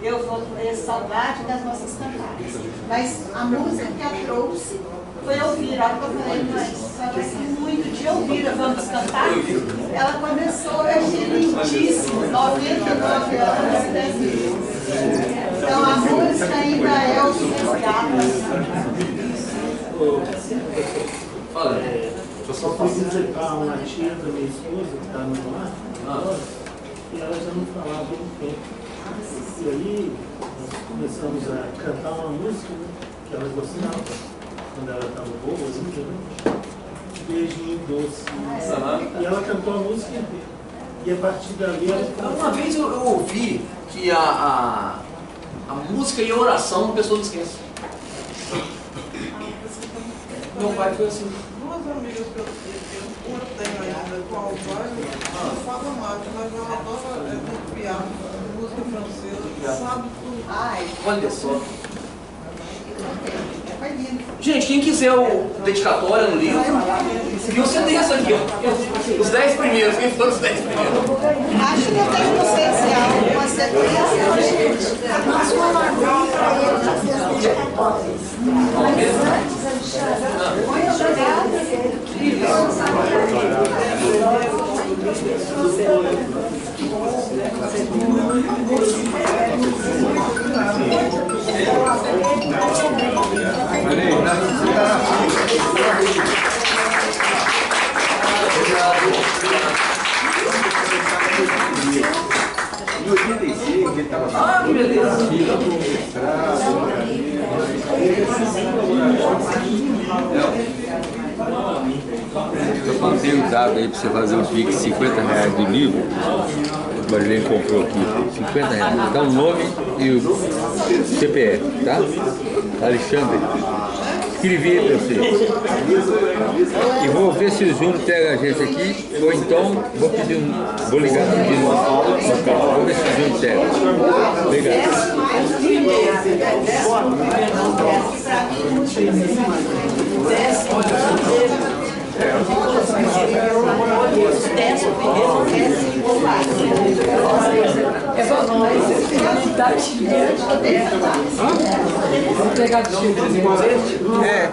Speaker 8: eu vou ter saudade das nossas cantadas. Mas a música que ela trouxe foi Elvira. A hora que eu falei, mas ela gosta muito de Elvira, vamos cantar? Ela começou, eu achei lindíssimo, 99 anos e 10 meses. Então a música ainda é o que resgata.
Speaker 4: Eu só fui visitar uma tia da minha esposa, que está no lar, e ela já não falava há muito tempo. E aí, nós começamos a cantar uma música, né, que ela gostava, quando ela estava boa, né? Beijinho doce. E ela cantou a música inteira. E a partir dali ela falou.
Speaker 2: Uma vez eu ouvi que a música e a oração a pessoa não esquece. Meu pai foi assim.
Speaker 6: 2 amigas que eu tenho ainda com a Albânia, não fala mais, mas ela adora copiar música francesa, sabe tudo.
Speaker 8: Ai,
Speaker 2: Olha só.
Speaker 8: foi lindo.
Speaker 2: Gente, quem quiser o dedicatória no livro, e o CD esse aqui, ó. Os 10 primeiros, quem foram os 10 primeiros?
Speaker 8: Acho que não tem potencial, uma sequência.
Speaker 1: Nós colaboramos para ele fazer as dedicatórias. Mas antes, Alexandre, põe a jogada dele.
Speaker 2: Ah, que beleza!
Speaker 5: Eu passei o dado aí para você fazer um Pix R$50 do livro. O Marilene comprou aqui, R$50. Dá o nome e o CPF, tá? Alexandre. Escrevi aí para você. E vou ver se o Júnior pega a gente aqui, ou então vou pedir vou ligar para pedir no carro. Vou ver se o Júnior pega. Obrigado.
Speaker 3: Vamos pegar de jeito.
Speaker 5: É,